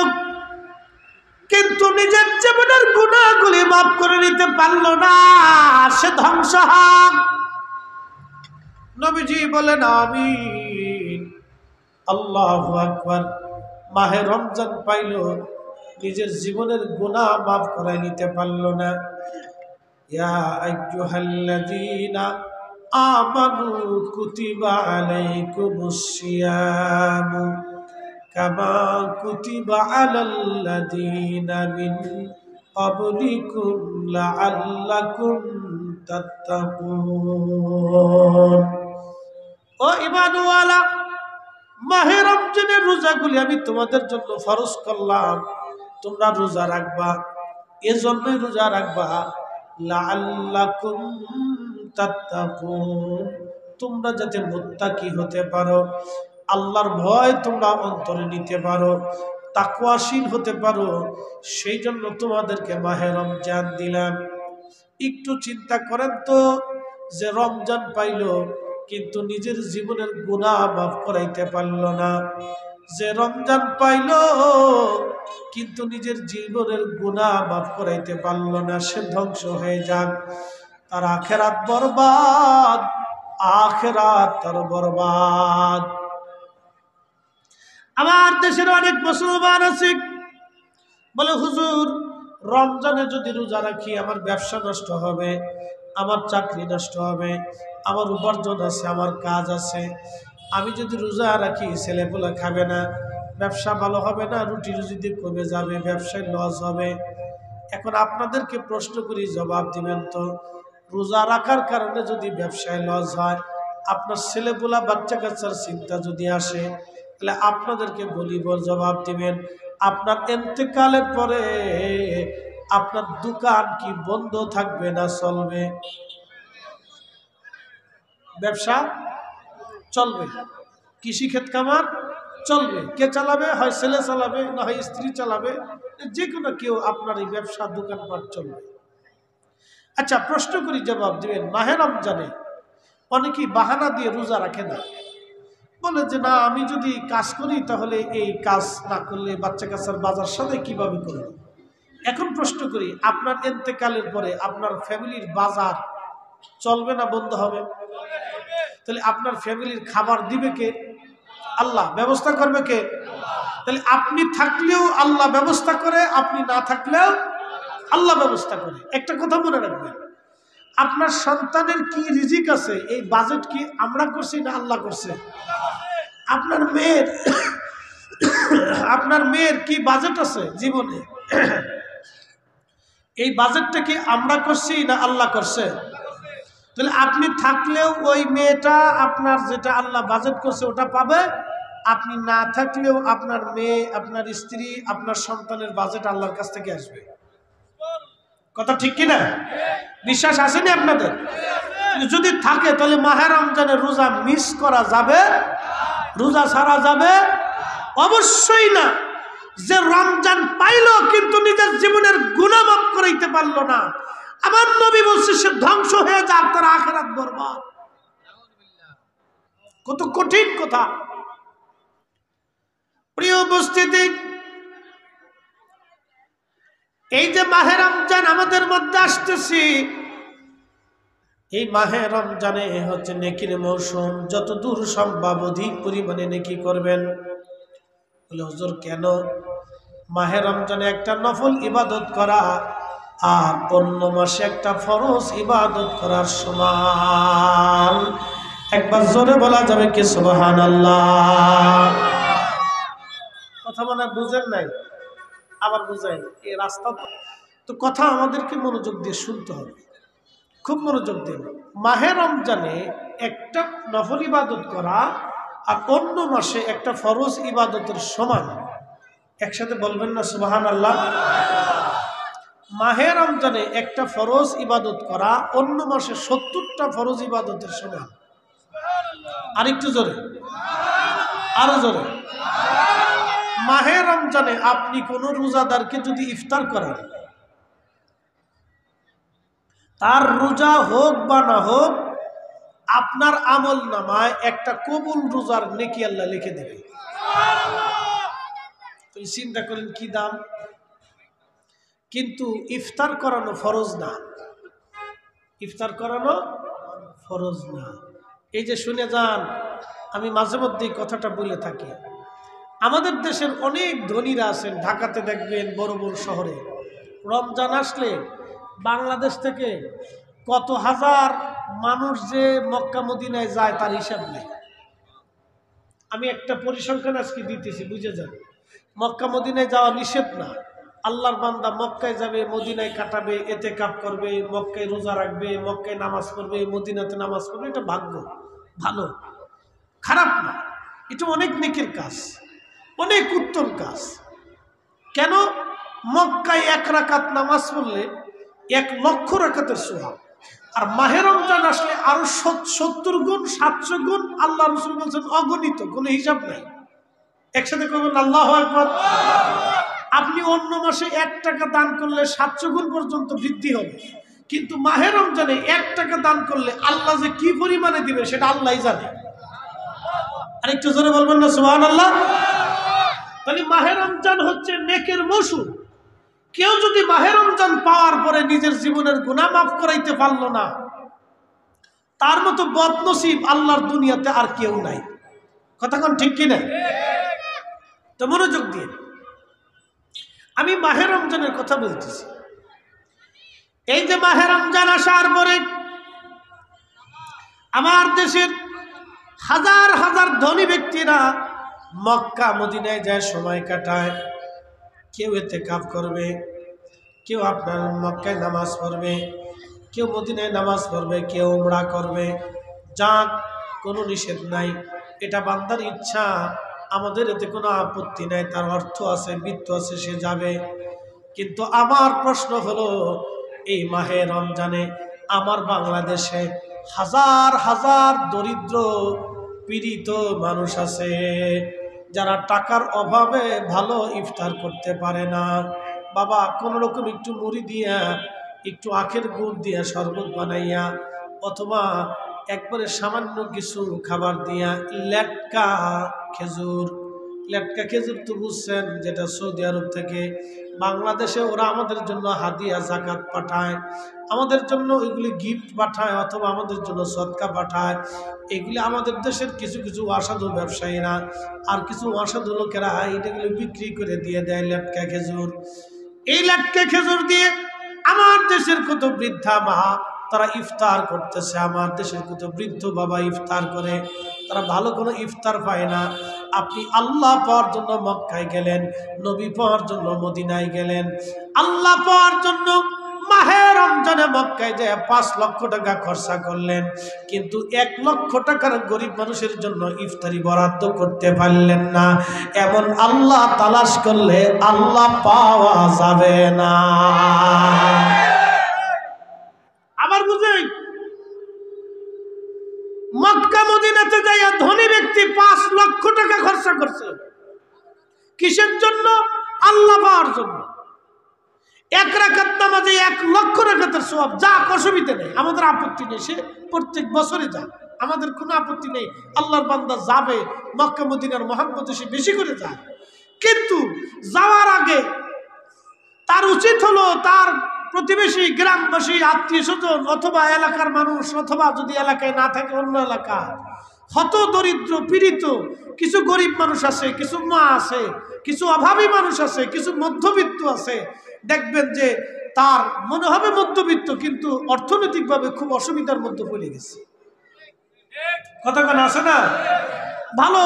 কিন্তু নিজের জীবনের গুনাহগুলি মাফ করে নিতে পারলো না, সে ধ্বংস হোক। নবীজি বলেন আমিন। আল্লাহু আকবার। মাহে রমজান পাইল, নিজের জীবনের গুনাহ মাফ করে নিতে পারলো না। ইয়া আইয়ুহাল্লাযীনা আমানু কুতিবা আলাইকুমুস সিয়ামু কামা কুতিবা আলাল্লাযীনা মিন ক্বাবলিকুম লাআল্লাকুম তাত্তাকুন। ও ঈমানওয়ালা, মাহে রমজানের রোজাগুলি আমি তোমাদের জন্য ফরজ করলাম, তোমরা রোজা রাখবা। এজন্যই রোজা রাখবা, লাআল্লাকুম তাত্তাকুন, তোমরা যাতে মুত্তাকি হতে পারো, আল্লাহর ভয় তোমরা অন্তরে নিতে পারো, তাকওয়াশীল হতে পারো, সেই জন্য তোমাদেরকে মাহে রমজান দিলাম। একটু চিন্তা করেন তো, যে রমজান পাইল কিন্তু নিজের জীবনের গুনাহ মাফ করাইতে পারল না। যে রমজান পাইল কিন্তু নিজের জীবনের গুনাহ মাফ করাইতে পারল না, সে ধ্বংস হয়ে যাক। তার আখিরাত বরবাদ, আখিরাত তার বরবাদ। আমার দেশের অনেক মুসলমান আছে, বলে হুজুর, রমজানে যদি রোজা রাখি আমার ব্যবসা নষ্ট হবে, আমার চাকরি নষ্ট হবে, আমার উপার্জন আছে, আমার কাজ আছে। আমি যদি রোজা রাখি ছেলেপুলে খাবে না, ব্যবসা ভালো হবে না, রুটি রুজিতে কমে যাবে, ব্যবসায় লস হবে। এখন আপনাদেরকে প্রশ্ন করি, জবাব দিবেন তো, রোজা রাখার কারণে যদি ব্যবসায় লস হয়, আপনার ছেলেপুলা বাচ্চা কাচ্চার চিন্তা যদি আসে, তাহলে আপনাদেরকে বলিব, জবাব দিবেন, আপনার ইন্তেকালের পরে আপনার দোকান কি বন্ধ থাকবে না চলবে? ব্যবসা চলবে, কৃষি ক্ষেত খামার চলবে। কে চালাবে? হয় ছেলে চালাবে, না হয় স্ত্রী চালাবে, যে কোনো কেউ আপনার এই ব্যবসা দোকানপাট চলবে। আচ্ছা, প্রশ্ন করি, জবাব দিবেন। মাহে রমজানে অনেকেই বাহানা দিয়ে রোজা রাখে না, বলে যে না, আমি যদি কাজ করি তাহলে এই কাজ না করলে বাচ্চা কাচ্চার বাজার সাথে কিভাবে করব। এখন প্রশ্ন করি, আপনার ইন্তেকালের পরে আপনার ফ্যামিলির বাজার চলবে না বন্ধ হবে? তাহলে আপনার ফ্যামিলির খাবার দিবে কে? আল্লাহ। ব্যবস্থা করবে কে? তাহলে আপনি থাকলেও আল্লাহ ব্যবস্থা করে, আপনি না থাকলেও আল্লাহ ব্যবস্থা করে। একটা কথা মনে রাখবেন, আপনার সন্তানের কি রিজিক আছে, এই বাজেট কি আমরা করছি না আল্লাহ করছে? আপনার মেয়ের কি বাজেট আছে জীবনে, এই বাজেটটা কি আমরা করছি না আল্লাহ করছে? তাহলে আপনি থাকলেও ওই মেয়েটা আপনার যেটা আল্লাহ বাজেট করছে ওটা পাবে, আপনি না থাকলেও আপনার মেয়ে, আপনার স্ত্রী, আপনার সন্তানের বাজেট আল্লাহর কাছ থেকে আসবে। কথা ঠিক কিনা? বিশ্বাস আসেনি আপনাদের? যদি থাকে তাহলে মাহে রমজানের রোজা মিস করা যাবে? রোজা ছাড়া যাবে? অবশ্যই না। যে রমজান পাইল কিন্তু নিজের জীবনের গুনাহ মাফ করাইতে পারলো না, আমার নবী বলছে সে ধ্বংস হয়ে যাক, তার আখিরাত বরবাদ। কত কঠিন কথা। প্রিয় উপস্থিতি, এই যে মাহে রমজান আমাদের মধ্যে আসতেছি, এই মাহে রমজানে হচ্ছে নেকির মৌসুম। যত দূর সম্ভব অধিক পরিমাণে নেকি করবেন। বলে হুজুর কেন? মাহে রমজানে একটা নফল ইবাদত করা আর অন্য মাসে একটা ফরজ ইবাদত করার সমান। একবার জোরে বলা যাবে কি সুবহানাল্লাহ? কথা মনে বুঝেন নাই? আবার বুঝাই এই রাস্তা তো কথা আমাদেরকে মনোযোগ দিয়ে শুনতে হবে, খুব মনোযোগ দিন। মাহে রমজানে একটা নফল ইবাদত করা আর অন্য মাসে একটা ফরজ ইবাদতের সমান। একসাথে বলবেন না সুবহানাল্লাহ? মাহে রমজানে একটা ফরজ ইবাদত করা অন্য মাসে 70টা ফরজ ইবাদতের সমান। আরেকটু জোরে, আরো জোরে। মাহে রমজানে আপনি কোন রোজাদারকে যদি ইফতার করেন, তার রোজা হোক বা না হোক, আপনার আমল নামায় একটা কবুল রোজার নেকি আল্লাহ লিখে দেবে। তুই চিন্তা করেন কি দাম। কিন্তু ইফতার করানো ফরজ না, ইফতার করানো ফরজ না। এই যে শুনে যান, আমি মাঝে মধ্যে কথাটা বলে থাকি, আমাদের দেশের অনেক ধনীরা আছেন, ঢাকাতে দেখবেন বড় বড় শহরে রমজান আসলে বাংলাদেশ থেকে কত হাজার মানুষ যে মক্কা মদিনায় যায় তার হিসাব নেই। আমি একটা পরিসংখ্যান আজকে দিতেছি, বুঝে যান। মক্কা মদিনায় যাওয়া নিষেধ না, আল্লাহর বান্দা মক্কায় যাবে, মদিনায় কাটাবে, এতেকাফ করবে, মক্কায় রোজা রাখবে, মক্কায় নামাজ পড়বে, মদিনাতে নামাজ পড়বে। এটা ভাগ্য, ভালো, খারাপ না, এটা অনেক নেকির কাজ, অনেক উত্তম কাজ। কেন? মক্কায় 1 রাকাত নামাজ পড়লে 1 লক্ষ রাকাতের সওয়াব, আর মাহে রমজান আসলে আরো 70 গুণ 700 গুণ। আল্লাহ রাসূল বলেছেন অগণিত, কোনো হিসাব নাই। একসাথে করবেন আল্লাহু আকবার। আপনি অন্য মাসে 1 টাকা দান করলে 700 গুণ পর্যন্ত বৃদ্ধি হবে, কিন্তু মাহে রমজানে 1 টাকা দান করলে আল্লাহ যে কি পরিমাণে দিবে সেটা আল্লাহই জানে। আরেকটু জোরে বলবেন না সুবহানাল্লাহ? তাহলে মাহে রমজান হচ্ছে নেকের মৌসুম। কেউ যদি মাহে রমজান পাওয়ার পরে নিজের জীবনের গুনাহ মাফ করাইতে পারলো না, তার মতো বদনসিব আল্লাহর দুনিয়াতে আর কেউ নাই। কথা কোন ঠিক কিনা? তো মনোযোগ দিয়ে আমি মাহে রমজানের কথা বলতেছি। এই যে মাহে রমজান আসার পরে আমার দেশের হাজার হাজার ধনী ব্যক্তিরা মক্কা মদিনায় যায় সময় কাটায়। কেউ ইতিকাফ করবে, কেউ আপনার মক্কায় নামাজ পড়বে, কেউ মদিনায় নামাজ পড়বে, কেউ উমরা করবে। যাক, কোনো নিষেধ নাই, এটা বান্দার ইচ্ছা, আমাদের এতে কোনো আপত্তি নাই। তার অর্থ আছে, বৃত্ত আছে, সে যাবে। কিন্তু আমার প্রশ্ন হলো, এই মাহে রমজানে আমার বাংলাদেশে হাজার হাজার দরিদ্র পীড়িত মানুষ আছে, যারা টাকার অভাবে ভালো ইফতার করতে পারে না। বাবা, কোন রকম একটু মুড়ি দিয়া, একটু আখের গুড় দিয়া শরবত বানাইয়া, অথবা একবারে সামান্য কিছু খাবার দিয়া, লেটকা খেজুর, লেটকা খেজুর তো বুঝছেন, যেটা সৌদি আরব থেকে বাংলাদেশে ওরা আমাদের জন্য হাদিয়া জাকাত পাঠায়, আমাদের জন্য এগুলি গিফট পাঠায়, অথবা আমাদের জন্য সদকা পাঠায়। এগুলি আমাদের দেশের কিছু কিছু অসাধু ব্যবসায়ীরা আর কিছু অসাধু লোকেরা এটাগুলো বিক্রি করে দিয়ে দেয়, লেটকা খেজুর। এই লেটকা খেজুর দিয়ে আমার দেশের কত বৃদ্ধা মা তারা ইফতার করতেছে, আমার দেশের কত বৃদ্ধ বাবা ইফতার করে, তারা ভালো কোনো ইফতার পায় না। আপনি আল্লাহ পাওয়ার জন্য মক্কায় গেলেন, নবী পাওয়ার জন্য মদিনায় গেলেন, আল্লাহ পাওয়ার জন্য মাহে রমজানে মক্কায় যায় 5 লক্ষ টাকা খরচা করলেন, কিন্তু 1 লক্ষ টাকার গরিব মানুষের জন্য ইফতারি বরাদ্দ করতে পারলেন না। এমন আল্লাহ তালাশ করলে আল্লাহ পাওয়া যাবে না। আবার বুঝেন, মক্কা মদিনাতে যাইয়া ধনী ব্যক্তি 5 লক্ষ টাকা খরচা করছে, কিসের জন্য? আল্লাহ পাওয়ার জন্য। 1 রাকাত নামাজে 1 লক্ষ রাকাতের সওয়াব। যাক, অসুবিধা নেই, আমাদের আপত্তি নেই, সে প্রত্যেক বছরে যাক, আমাদের কোনো আপত্তি নেই। আল্লাহর বান্দা যাবে, মক্কা মদিনার মহব্বতে সে বেশি করে যায়, কিন্তু যাওয়ার আগে তার উচিত হলো তার প্রতিবেশী, গ্রামবাসী, আত্মীয় স্বজন, অথবা এলাকার মানুষ, অথবা যদি এলাকায় না থাকে অন্য এলাকা, হত দরিদ্র পীড়িত কিছু গরিব মানুষ আছে, কিছু মা আছে, কিছু অভাবী মানুষ আছে, কিছু মধ্যবিত্ত আছে। দেখবেন যে তার মনে হবে মধ্যবিত্ত, কিন্তু অর্থনৈতিকভাবে খুব অসুবিধার মধ্যে পড়ে গেছে। কথা কেন আছে না? ভালো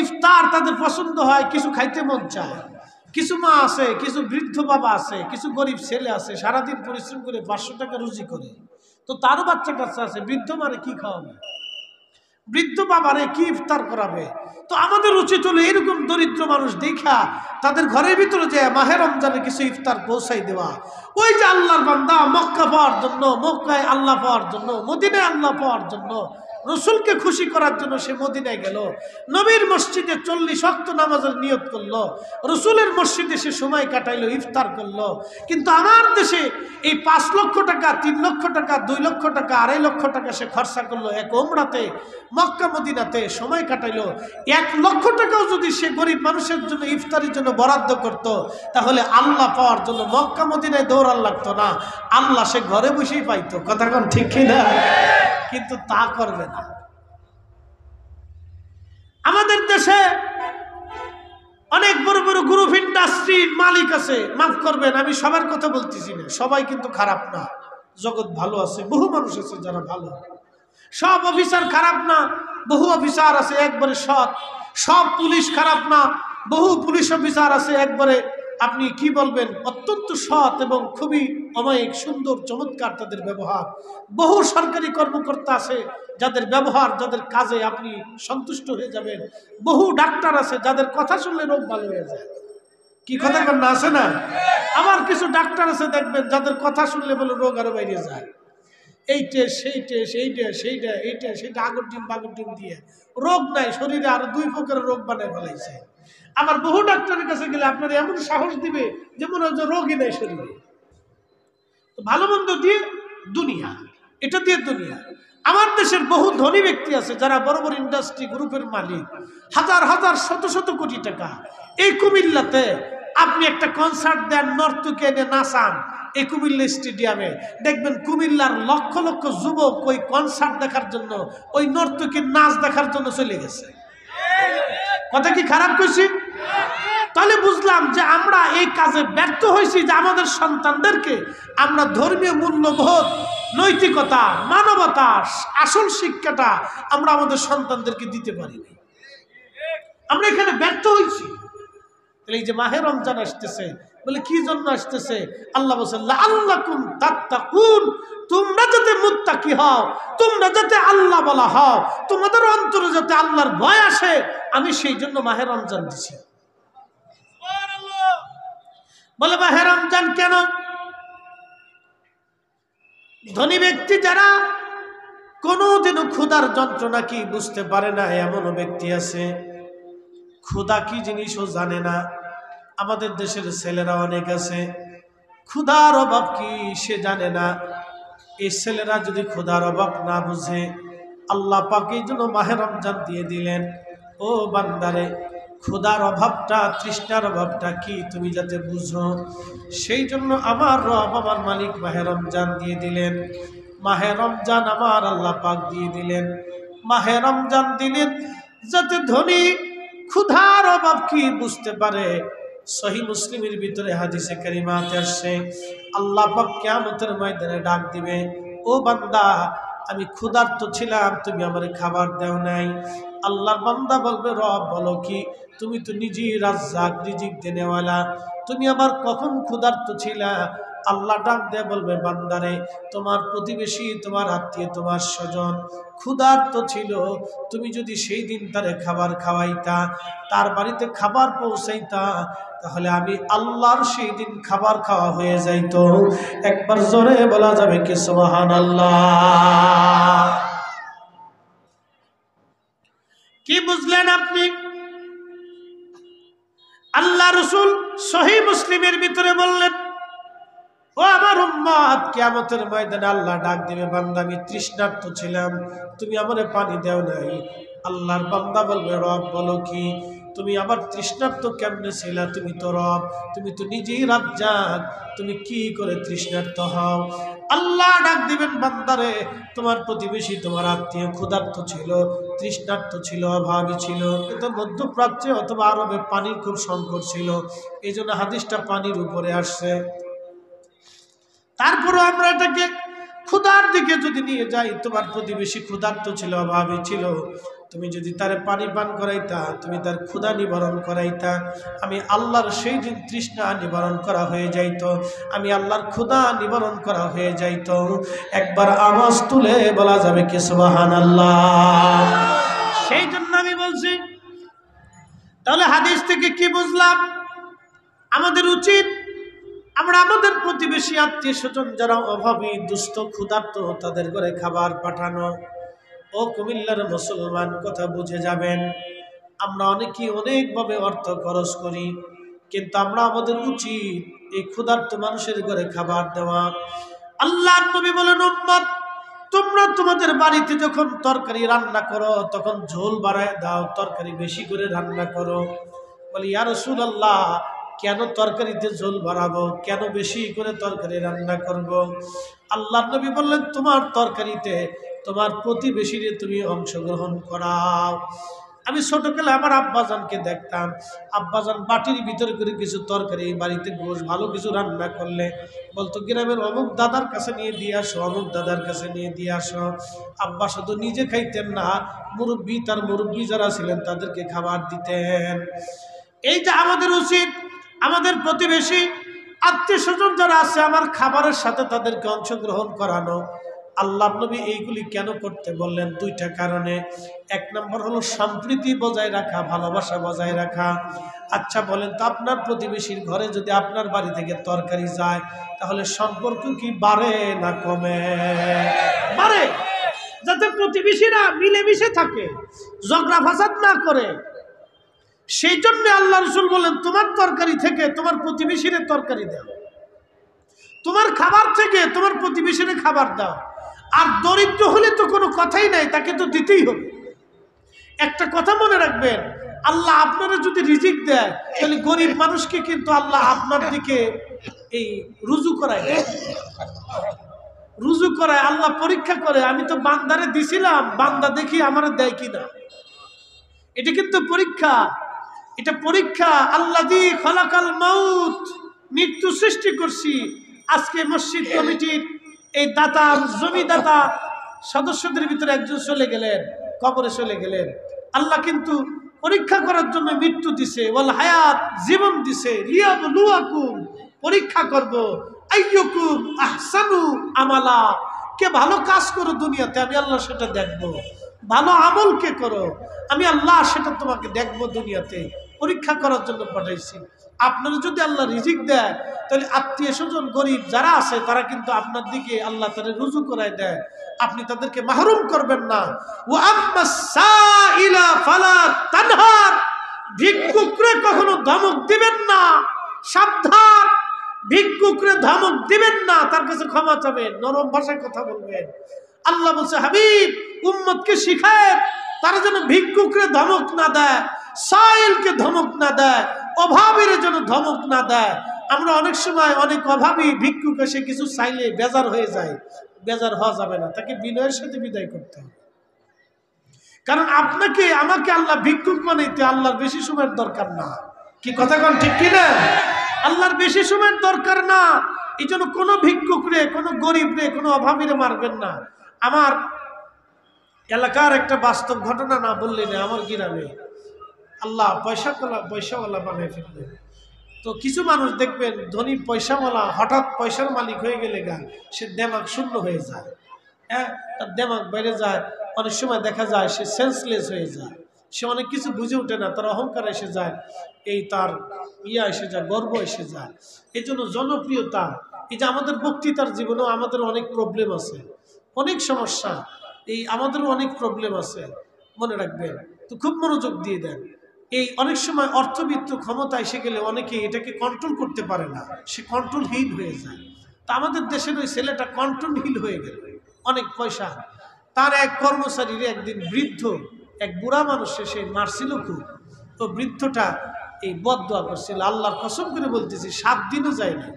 ইফতার তাদের পছন্দ হয়, কিছু খাইতে মন চায়। কিছু মা আছে, কিছু বৃদ্ধ বাবা আছে, কিছু গরিব ছেলে আছে, সারাদিন পরিশ্রম করে 500 টাকা রুজি করে, তো তারও বাচ্চা কাচ্চা আছে। বৃদ্ধ মারে কি খাওয়াবে, বৃদ্ধ বাবারে কি ইফতার করাবে? তো আমাদের উচিত হলো এরকম দরিদ্র মানুষ দেখা তাদের ঘরের ভিতরে যে মাহে রমজানে কিছু ইফতার পৌঁছাই দেওয়া। ওই যে আল্লাহর বান্দা মক্কা পাওয়ার জন্য, মক্কায় আল্লাহ পাওয়ার জন্য, মদিনায় আল্লাহ পাওয়ার জন্য, রসুলকে খুশি করার জন্য সে মদিনায় গেল, নবীর মসজিদে 40 ওয়াক্ত নামাজের নিয়ত করলো, রসুলের মসজিদে সে সময় কাটাইলো, ইফতার করলো। কিন্তু আমার দেশে এই 5 লক্ষ টাকা, 3 লক্ষ টাকা, 2 লক্ষ টাকা, 2.5 লক্ষ টাকা সে খরচা করলো এক ওমরাতে, মক্কা মদিনাতে সময় কাটাইলো। 1 লক্ষ টাকাও যদি সে গরিব মানুষের জন্য ইফতারির জন্য বরাদ্দ করত, তাহলে আল্লাহ পাওয়ার জন্য মক্কা মদিনায় দৌড়ান লাগতো না, আল্লাহ সে ঘরে বসেই পাইতো। কথা কোন ঠিক কিনা? কিন্তু তা করবে না। আমাদের দেশে অনেক বড় বড় গ্রুপ ইন্ডাস্ট্রির মালিক আছে, মাফ করবেন আমি সবার কথা বলতেছি না, সবাই কিন্তু খারাপ না, জগৎ ভালো আছে, বহু মানুষ আছে যারা ভালো। সব অফিসার খারাপ না, বহু অফিসার আছে একবারে সৎ। সব পুলিশ খারাপ না, বহু পুলিশ অফিসার আছে একবারে আপনি কি বলবেন অত্যন্ত সৎ এবং খুবই অমায়িক, সুন্দর, চমৎকার তাদের ব্যবহার। বহু সরকারি কর্মকর্তা আছে যাদের ব্যবহার, যাদের কাজে আপনি সন্তুষ্ট হয়ে যাবেন। বহু ডাক্তার আছে যাদের কথা শুনলে রোগ ভালো হয়ে যায়। কি কথা না আছে না? আবার কিছু ডাক্তার আছে দেখবেন যাদের কথা শুনলে বলে রোগ আরো বাইরে যায়। এই টেস্ট, সেই টেস্ট, এইটা সেটা, আগর ডিম বাগর ডিম দিয়ে রোগ নাই, শরীরে আরো 2 প্রকারের রোগ বানায় ফেলাইছে। আবার বহু ডাক্তারের কাছে গেলে আপনার এমন সাহস দিবে যে মনে হয় রোগই নাই শরীরে। তো ভালো মন্দ দিয়ে দুনিয়া, এটা দিয়ে দুনিয়া। আমার দেশের বহু ধনী ব্যক্তি আছে যারা বড় বড় ইন্ডাস্ট্রি গ্রুপের মালিক, হাজার হাজার শত শত কোটি টাকা। এই কুমিল্লাতে আপনি একটা কনসার্ট দেন, নর্তকী এনে নাচান এই কুমিল্লা স্টেডিয়ামে, দেখবেন কুমিল্লার লক্ষ লক্ষ যুবক ওই কনসার্ট দেখার জন্য, ওই নর্তকীর নাচ দেখার জন্য চলে গেছে। কথা কি খারাপ কইছি? তাহলে বুঝলাম যে আমরা এই কাজে ব্যর্থ হয়েছি, যে আমাদের সন্তানদেরকে আমরা ধর্মীয় মূল্যবোধ, নৈতিকতা, মানবতা, আসল শিক্ষাটা আমরা আমাদের সন্তানদেরকে দিতে পারিনি। আমরা এখানে ব্যর্থ হয়েছি। তাহলে এই যে মাহে রমজান আসতেছে, বলে কি জন্য আসতেছে? আল্লাহ বলেন লাআল্লাকুম তাত্তাকুন, তোমরা যাতে মুত্তাকি হও, তোমরা যাতে আল্লাহ বলা হও, তোমাদের অন্তরে যাতে আল্লাহর ভয় আসে, আমি সেই জন্য মাহে রমজান দিছি। বলে মাহে রমজান কেন? ধনী ব্যক্তি যারা কোনোদিনও ক্ষুধার যন্ত্রণা কি বুঝতে পারে না, এমনও ব্যক্তি আছে ক্ষুধা কি জিনিসও জানে না। আমাদের দেশের ছেলেরা অনেক আছে ক্ষুধার অভাব কি সে জানে না। এই ছেলেরা যদি ক্ষুধার অভাব না বুঝে, আল্লাহ পাক এই জন্য মাহে রমজান দিয়ে দিলেন। ও বান্দারে, ক্ষুধার অভাবটা, তৃষ্ণার অভাবটা কি তুমি যাতে বুঝো, সেই জন্য আমার রব, আমার মালিক মাহে রমজান দিয়ে দিলেন। মাহে রমজান আমার আল্লাহ পাক দিয়ে দিলেন। মাহে রমজান দিলেন যাতে ধনী ক্ষুধার অভাব কি বুঝতে পারে। সহিহ মুসলিমের ভিতরে হাদিসে কারিমাতে আসছে, আল্লাহ পাক কিয়ামতের ময়দানে ডাক দিবে, ও বান্দা আমি ক্ষুধার্ত ছিলাম, তুমি আমারে খাবার দাও নাই। আল্লাহর বান্দা বলবে, রব বলো কি? তুমি তো নিজেই রাজ্জাক, রিজিক দেনেওয়ালা, তুমি আবার কখন ক্ষুধার্ত ছিলা? আল্লাহ ডাক দিয়ে বলবে, বান্দারে তোমার প্রতিবেশী, তোমার আত্মীয়, তোমার স্বজন ক্ষুধার্ত ছিল, তুমি যদি সেই দিন তারে খাবার খাওয়াইতা, তার বাড়িতে খাবার পৌঁছাইতা, তাহলে আমি আল্লাহর সেই দিন খাবার খাওয়া হয়ে যাইতো। একবার জোরে বলা যাবে কি সুবহানাল্লাহ? কি বুঝলেন আপনি? আল্লাহ রাসূল সহিহ মুসলিমের ভিতরে বললেন, ও আমার উম্মত, কিয়ামতের ময়দানে আল্লাহ ডাক দিবে, বান্দা আমি তৃষ্ণার্ত ছিলাম, তুমি আমারে পানি দাও নাই। আল্লাহর বান্দা বলবে, রব বলো কি? তুমি আবার তৃষ্ণার্ত কেমনে ছিলা? তুমি তো রব, তুমি তো নিজেই রাজ্জাক, তুমি কি করে তৃষ্ণার্ত হও? আল্লাহ ডাক দিবেন, বান্দারে তোমার প্রতিবেশী, তোমার আত্মীয় ক্ষুধার্ত ছিল, তৃষ্ণার্ত ছিল, অভাবী ছিল, কিন্তু মধ্যপ্রাচ্যে অথবা আরবে পানির খুব সংকট ছিল, এই জন্য হাদিসটা পানির উপরে আসছে। তারপরও আমরা এটাকে ক্ষুধার দিকে যদি নিয়ে যাই, তোমার প্রতিবেশী ক্ষুধার্ত ছিল, অভাবী ছিল, তুমি যদি তার পানি পান করাইতা, তুমি তার ক্ষুধা নিবারণ করাইতা, আমি আল্লাহর সেই দিন তৃষ্ণা নিবারণ করা হয়ে যাইত, আমি আল্লাহর ক্ষুধা নিবারণ করা হয়ে যাইত। একবার আওয়াজ তুলে বলা যাবে কি সুবহানাল্লাহ? সেই জন্য আমি বলছি, তাহলে হাদিস থেকে কি বুঝলাম? আমাদের উচিত আমরা আমাদের প্রতিবেশী আত্মীয় স্বজন যারা অভাবী, দুস্থ, ক্ষুধার্ত, তাদের ঘরে খাবার পাঠানো। ও কুমিল্লার মুসলমান, কথা বুঝে যাবেন, আমরা অনেকেই অনেকভাবে অর্থ খরচ করি, কিন্তু আমরা আমাদের উচিত এই ক্ষুধার্ত মানুষের ঘরে খাবার দেওয়া। আল্লাহর নবী বলেন, উম্মত তোমরা তোমাদের বাড়িতে যখন তরকারি রান্না করো তখন ঝোল বাড়ায় দাও, তরকারি বেশি করে রান্না করো। বলি, ইয়া রাসূলুল্লাহ, কেন তরকারিতে ঝোল বাড়াবো, কেন বেশি করে তরকারি রান্না করব? আল্লাহর নবী বললেন, তোমার তরকারিতে তোমার প্রতিবেশীরে তুমি অংশগ্রহণ করাও। আমি ছোটকালে আমার আব্বাজানকে দেখতাম, আব্বাজান বাটির ভিতরে করে কিছু তরকারি, বাড়িতে গোশ ভালো কিছু রান্না করলে বলতো, গ্রামের অমুক দাদার কাছে নিয়ে দিয়ে আসো, অমুক দাদার কাছে নিয়ে দিয়ে আসো। আব্বা শুধু নিজে খাইতেন না, মুরব্বী, তার মুরব্বী যারা ছিলেন তাদেরকে খাবার দিতেন। এই যে আমাদের উচিত আমাদের প্রতিবেশী আত্মীয় স্বজন যারা আছে আমার খাবারের সাথে তাদেরকে অংশগ্রহণ করানো। আল্লাহর নবী এইগুলি কেন করতে বললেন? দুইটা কারণে। এক নম্বর হলো সম্প্রীতি বজায় রাখা, ভালোবাসা বজায় রাখা। আচ্ছা বলেন তো, আপনার প্রতিবেশীর ঘরে যদি আপনার বাড়ি থেকে তরকারি যায় তাহলে সম্পর্ক কি বাড়ে না কমে? বাড়ে। যাতে প্রতিবেশীরা মিলেমিশে থাকে, ঝগড়া ফাসাদ না করে, সেই জন্য আল্লাহ রাসূল বলেন, তোমার তরকারি থেকে তোমার প্রতিবেশীরে তরকারি দাও, তোমার খাবার থেকে তোমার প্রতিবেশীরে খাবার দাও। আর দরিদ্র হলে তো কোনো কথাই নাই, তাকে তো দিতেই হবে। একটা কথা মনে রাখবেন, আল্লাহ আপনারা যদি রিজিক দেয় তাহলে গরিব মানুষকে কিন্তু আল্লাহ আপনার দিকে এই রুজু করায়, রুজু করায়, আল্লাহ পরীক্ষা করে, আমি তো বান্দারে দিছিলাম, বান্দা দেখি আমার দেয় কিনা। এটা কিন্তু পরীক্ষা, এটা পরীক্ষা। আল্লাযী খালাকাল মাউত, মৃত্যু সৃষ্টি করছি। আজকে মসজিদ কমিটির এই দাতা, জমিদাতা সদস্যদের ভিতরে একজন চলে গেলেন, কবরে চলে গেলেন। আল্লাহ কিন্তু পরীক্ষা করার জন্য মৃত্যু দিছে, ওয়াল হায়াত, জীবন দিছে, লিয়াবলুয়াকুম, পরীক্ষা করব, আইয়ুকুম আহসানু আমালা, কে ভালো কাজ করো দুনিয়াতে, আমি আল্লাহ সেটা দেখব। ভালো আমল কে করো, আমি আল্লাহ সেটা তোমাকে দেখবো দুনিয়াতে। পরীক্ষা করার জন্য পাঠাইছি। আপনারা যদি আল্লাহ রিজিক দেয় তাহলে আত্মীয় স্বজন গরিব যারা আছে তারা কিন্তু আপনার দিকে আল্লাহ তাদের রুজু করায় দেয়, আপনি তাদেরকে মাহরুম করবেন না। ওয়া আম্মাস সাইলা ফালা তানহার, ভিক্ষুকরে কখনো ধমক দিবেন না, সাবধান। ভিক্ষুকরে ধমক দিবেন না, তার কাছে ক্ষমা চাবেন, নরম ভাষায় কথা বলবেন। আল্লাহ বলছে, হাবিব উম্মতকে শিখায় তারা যেন ভিক্ষুকরে ধমক না দেয়, সাইলকে ধমক না দেয়, অভাবীর যেন ধমক না দেয়। আমরা অনেক সময় অনেক অভাবী ভিক্ষুক এসে কিছু চাইলে বেজার হয়ে যায়, বেজার হওয়া যাবে না, তাকে বিনয়ের সাথে বিদায় করতে হবে। কারণ আপনাকে আমাকে আল্লাহ ভিক্ষুক বানাইতে আল্লাহর বেশি সময়ের দরকার না। কি কথা কোন ঠিক কিনা? আল্লাহর বেশি সময়ের দরকার না। এই জন্য কোনো ভিক্ষুক রে, কোনো গরিব রে, কোনো অভাবীরে মারবেন না। আমার এলাকার একটা বাস্তব ঘটনা না বললে না, আমার গ্রামে আল্লাহ পয়সাওয়ালা বানায় ফেলবে। তো কিছু মানুষ দেখবেন ধনী পয়সাওয়ালা হঠাৎ পয়সার মালিক হয়ে গেলে সে দেমাগ শূন্য হয়ে যায়, হ্যাঁ, তার দেমাগ বেড়ে যায়। অনেক সময় দেখা যায় সে সেন্সলেস হয়ে যায়, সে অনেক কিছু বুঝে ওঠে না, তার অহংকার এসে যায়, এই তার এসে যায়, গর্ব এসে যায়। এই জন্য জনপ্রিয়তা, এই যে আমাদের বক্তৃতার জীবনেও আমাদের অনেক প্রবলেম আছে, অনেক সমস্যা, এই আমাদেরও অনেক প্রবলেম আছে, মনে রাখবেন। তো খুব মনোযোগ দিয়ে দেন। এই অনেক সময় অর্থবিত্ত ক্ষমতা এসে গেলে অনেকে এটাকে কন্ট্রোল করতে পারে না, সে কন্ট্রোলহীন হয়ে যায়। তা আমাদের দেশের ওই ছেলেটা কন্ট্রোলহীন হয়ে গেল, অনেক পয়সা। তার এক কর্মচারীর একদিন বৃদ্ধ এক বুড়া মানুষ সে মারছিল খুব। তো বৃদ্ধটা এই বদদোয়া করছিল, আল্লাহর কসম করে বলতেছি 7 দিনও যায়নি,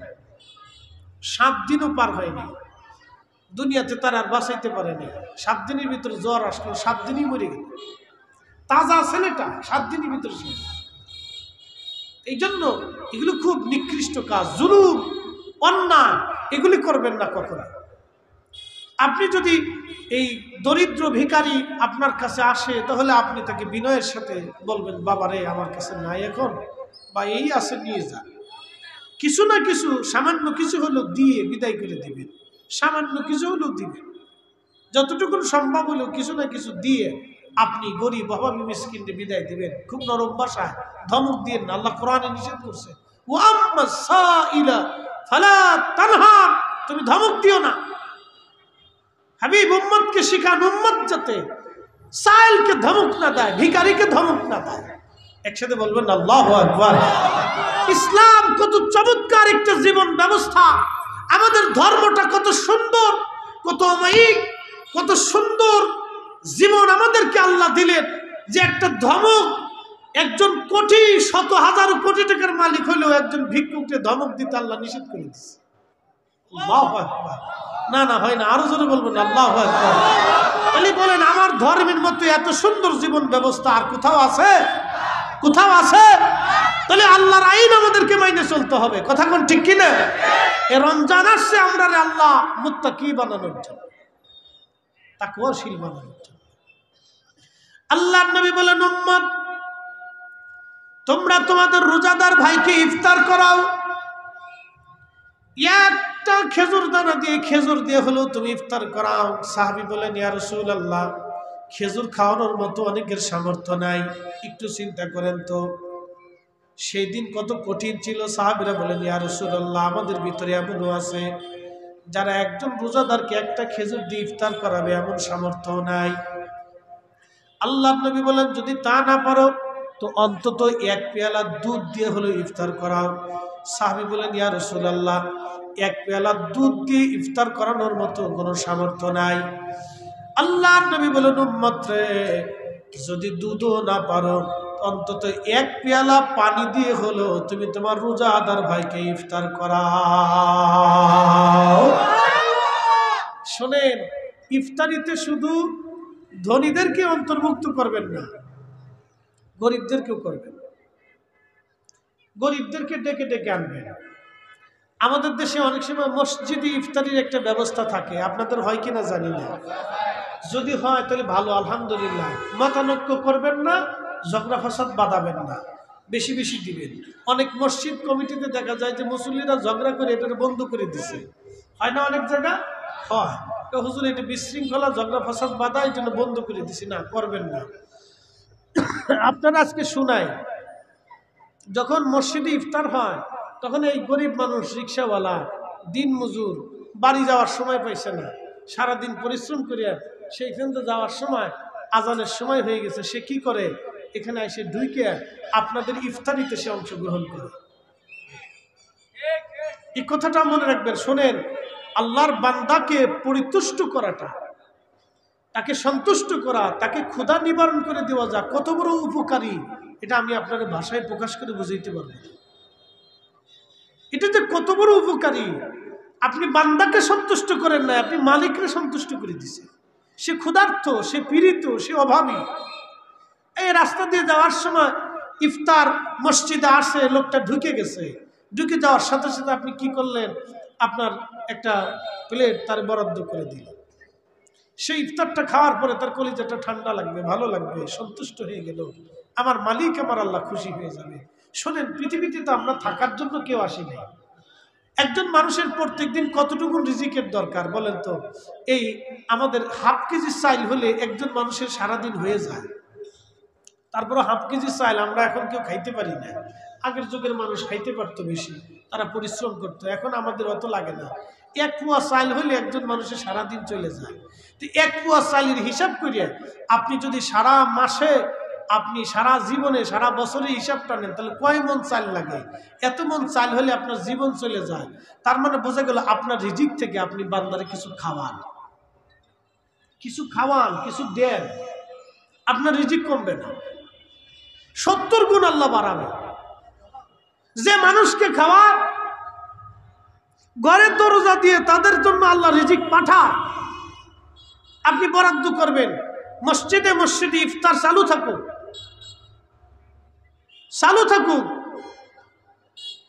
7 দিনও পার হয়নি। দুনিয়াতে তারা আর বাঁচাইতে পারেনি। 7 দিনের ভিতরে জ্বর আসলো, 7 দিনই মরে গেল। তাজা ছেলেটা 7 দিনের ভিতরে ছিল। এই জন্য এগুলো খুব নিকৃষ্ট কাজ, জুলুম, অন্যায়, এগুলি করবেন না কখনো। আপনি যদি এই দরিদ্র ভিখারি আপনার কাছে আসে, তাহলে আপনি তাকে বিনয়ের সাথে বলবেন, বাবা রে আমার কাছে নাই এখন, বা এই আছে নিয়ে যান। কিছু না কিছু, সামান্য কিছু হলেও দিয়ে বিদায় করে দিবেন, সামান্য কিছু হলেও দিবেন। যতটুকু সম্ভব হলেও কিছু না কিছু দিয়ে আপনি গরিব অভাবী মিসকিনকে বিদায় দিবেন। খুব নরম ভাষায়, ধমক দিয়ে না। আল্লাহ কোরআনে নিষেধ করছে, ওয়াম্মা সাইলা ফালা তানহার, তুমি ধমক দিও না। হাবিব উম্মতকে শিখান, উম্মত যাতে সাইলকে ধমক না দেয়, ভিখারিকে ধমক না দেয়। একসাথে বলবেন আল্লাহু আকবার। ইসলাম কত চমৎকার একটা জীবন ব্যবস্থা, আমাদের ধর্মটা কত সুন্দর, কত অমায়িক, কত সুন্দর জীবন আমাদেরকে আল্লাহ দিলেন, যে একটা ধমক, একজন কোটি শত হাজার কোটি টাকার মালিক হলেও একজন ভিক্ষুককে ধমক দিতে আল্লাহ নিষেধ করে দিচ্ছে। আল্লাহু আকবার। না না হয় না, আরো জোরে বলবেন আল্লাহু আকবার। তাহলে বলেন, আমার ধর্মের মতো এত সুন্দর জীবন ব্যবস্থা আর কোথাও আছে? কোথাও আছে? তাহলে আল্লাহর আইন আমাদেরকে মাইনে চলতে হবে। কথা কোন ঠিক কিনা? এই রমজান আসছে আমরা আল্লাহ মুত্তাকি বানানোর জন্য, তাকওয়াশীল বানানোর জন্য। আল্লাহর নবী বলেন, উম্মত তোমরা তোমাদের রোজাদার ভাইকে ইফতার করাও, একটা খেজুর দানা দিয়ে, খেজুর দিয়ে হলেও তুমি ইফতার করাও। সাহাবী বলেন, ইয়া রাসূলুল্লাহ, খেজুর খাওয়ানোর মতো অনেকের সামর্থ্য নাই, একটু চিন্তা করেন তো সেই দিন কত কঠিন ছিল। সাহাবীরা বলেন, ইয়া রাসূলুল্লাহ, আমাদের ভিতরে এমনও আছে যারা একজন রোজাদারকে একটা খেজুর দিয়ে ইফতার করাবে এমন সামর্থ্য নাই। আল্লাহর নবী বলেন, যদি তা না পারো তো অন্তত 1 পেয়ালা দুধ দিয়ে হলো ইফতার করাও। সাহাবী বলেন, ইয়া রাসূলুল্লাহ, 1 পেয়ালা দুধ দিয়ে ইফতার করানোর মতো কোনো সামর্থ্য নাই। আল্লাহর নবী বলেন, উম্মত রে, যদি দুধও না পারো অন্তত 1 পেয়ালা পানি দিয়ে হলো তুমি তোমার রোজাদার ভাইকে ইফতার করাও। শোনেন, ইফতারিতে শুধু ধনীদেরকে অন্তর্ভুক্ত করবেন না, গরিবদেরকেও করবেন। গরিবদেরকে ডেকে ডেকে আনবেন। আমাদের দেশে অনেক সময় মসজিদে ইফতারির একটা ব্যবস্থা থাকে, আপনাদের হয় কিনা জানি না। যদি হয় তাহলে ভালো, আলহামদুলিল্লাহ। মতানৈক্য করবেন না, ঝগড়া ফাসাদ বাঁধাবেন না, বেশি বেশি দিবেন। অনেক মসজিদ কমিটিতে দেখা যায় যে মুসল্লিরা ঝগড়া করে এটা বন্ধ করে দিছে, হয় না? অনেক জায়গা হয়, হুজুর এটা বিশৃঙ্খলা, ঝগড়া ফাসাদ বাঁধা, এই জন্য বন্ধ করে দিছি। না, করবেন না। আপনারা আজকে শুনাই, যখন মসজিদে ইফতার হয় তখন এই গরিব মানুষ, রিক্সাওয়ালা, দিন মজুর বাড়ি যাওয়ার সময় পাইছে না, সারাদিন পরিশ্রম করিয়া সেইখান থেকে যাওয়ার সময় আজানের সময় হয়ে গেছে, সে কি করে? এখানে এসে ঢুকে আপনাদের ইফতারিতে সে অংশগ্রহণ করে। এই কথাটা মনে রাখবেন। শোনেন, আল্লাহর বান্দাকে পরিতুষ্ট করাটা, তাকে সন্তুষ্ট করা, তাকে ক্ষুধা নিবারণ করে দেওয়া যা কত বড় উপকারী, এটা আমি আপনাদের ভাষায় প্রকাশ করে বুঝাইতে পারবো। এটা যে কত বড় উপকারী। আপনি বান্দাকে সন্তুষ্ট করেন না, আপনি মালিককে সন্তুষ্ট করে দিছে। সে ক্ষুধার্ত, সে পীড়িত, সে অভাবী। এই রাস্তা দিয়ে যাওয়ার সময় ইফতার মসজিদে আসে, লোকটা ঢুকে গেছে, ঢুকে যাওয়ার সাথে সাথে আপনি কি করলেন? আপনার একটা প্লেট তার বরাদ্দ করে দিলেন। সেই ইফতারটা খাওয়ার পরে তার কলিজাটা ঠান্ডা লাগবে, ভালো লাগবে, সন্তুষ্ট হয়ে গেল, আমার মালিক, আমার আল্লাহ খুশি হয়ে যাবে। শোনেন, পৃথিবীতে তো আমরা থাকার জন্য কেউ আসি নাই। একজন মানুষের প্রত্যেকদিন কতটুকু রিজিকের দরকার বলেন তো? এই আমাদের হাফ কেজি চাইল হলে একজন মানুষের সারাদিন হয়ে যায়। তারপরে হাফ কেজি চাইল আমরা এখন কেউ খাইতে পারি না। আগের যুগের মানুষ খাইতে পারতো বেশি, তারা পরিশ্রম করতো, এখন আমাদের অত লাগে না। 1 পোয়া চাইল হলে একজন মানুষের সারাদিন চলে যায়। তো 1 পোয়া চাইলের হিসাব করিয়া আপনি যদি সারা মাসে, আপনি সারা জীবনে, সারা বছরে হিসাবটা নেন, তাহলে কয় মন চাল লাগে? এত মন চাল হলে আপনার জীবন চলে যায়। তার মানে বোঝা গেল আপনার রিজিক থেকে আপনি বান্দারে কিছু খাওয়ান, কিছু খাওয়ান, কিছু দেন, আপনার রিজিক কমবে না, 70 গুণ আল্লাহ বাড়াবে। যে মানুষকে খাওয়ান ঘরের দরজা দিয়ে তাদের জন্য আল্লাহ রিজিক পাঠায়। আপনি বরাদ্দ করবেন, মসজিদে মসজিদে ইফতার চালু থাকুক, চালু থাকুক।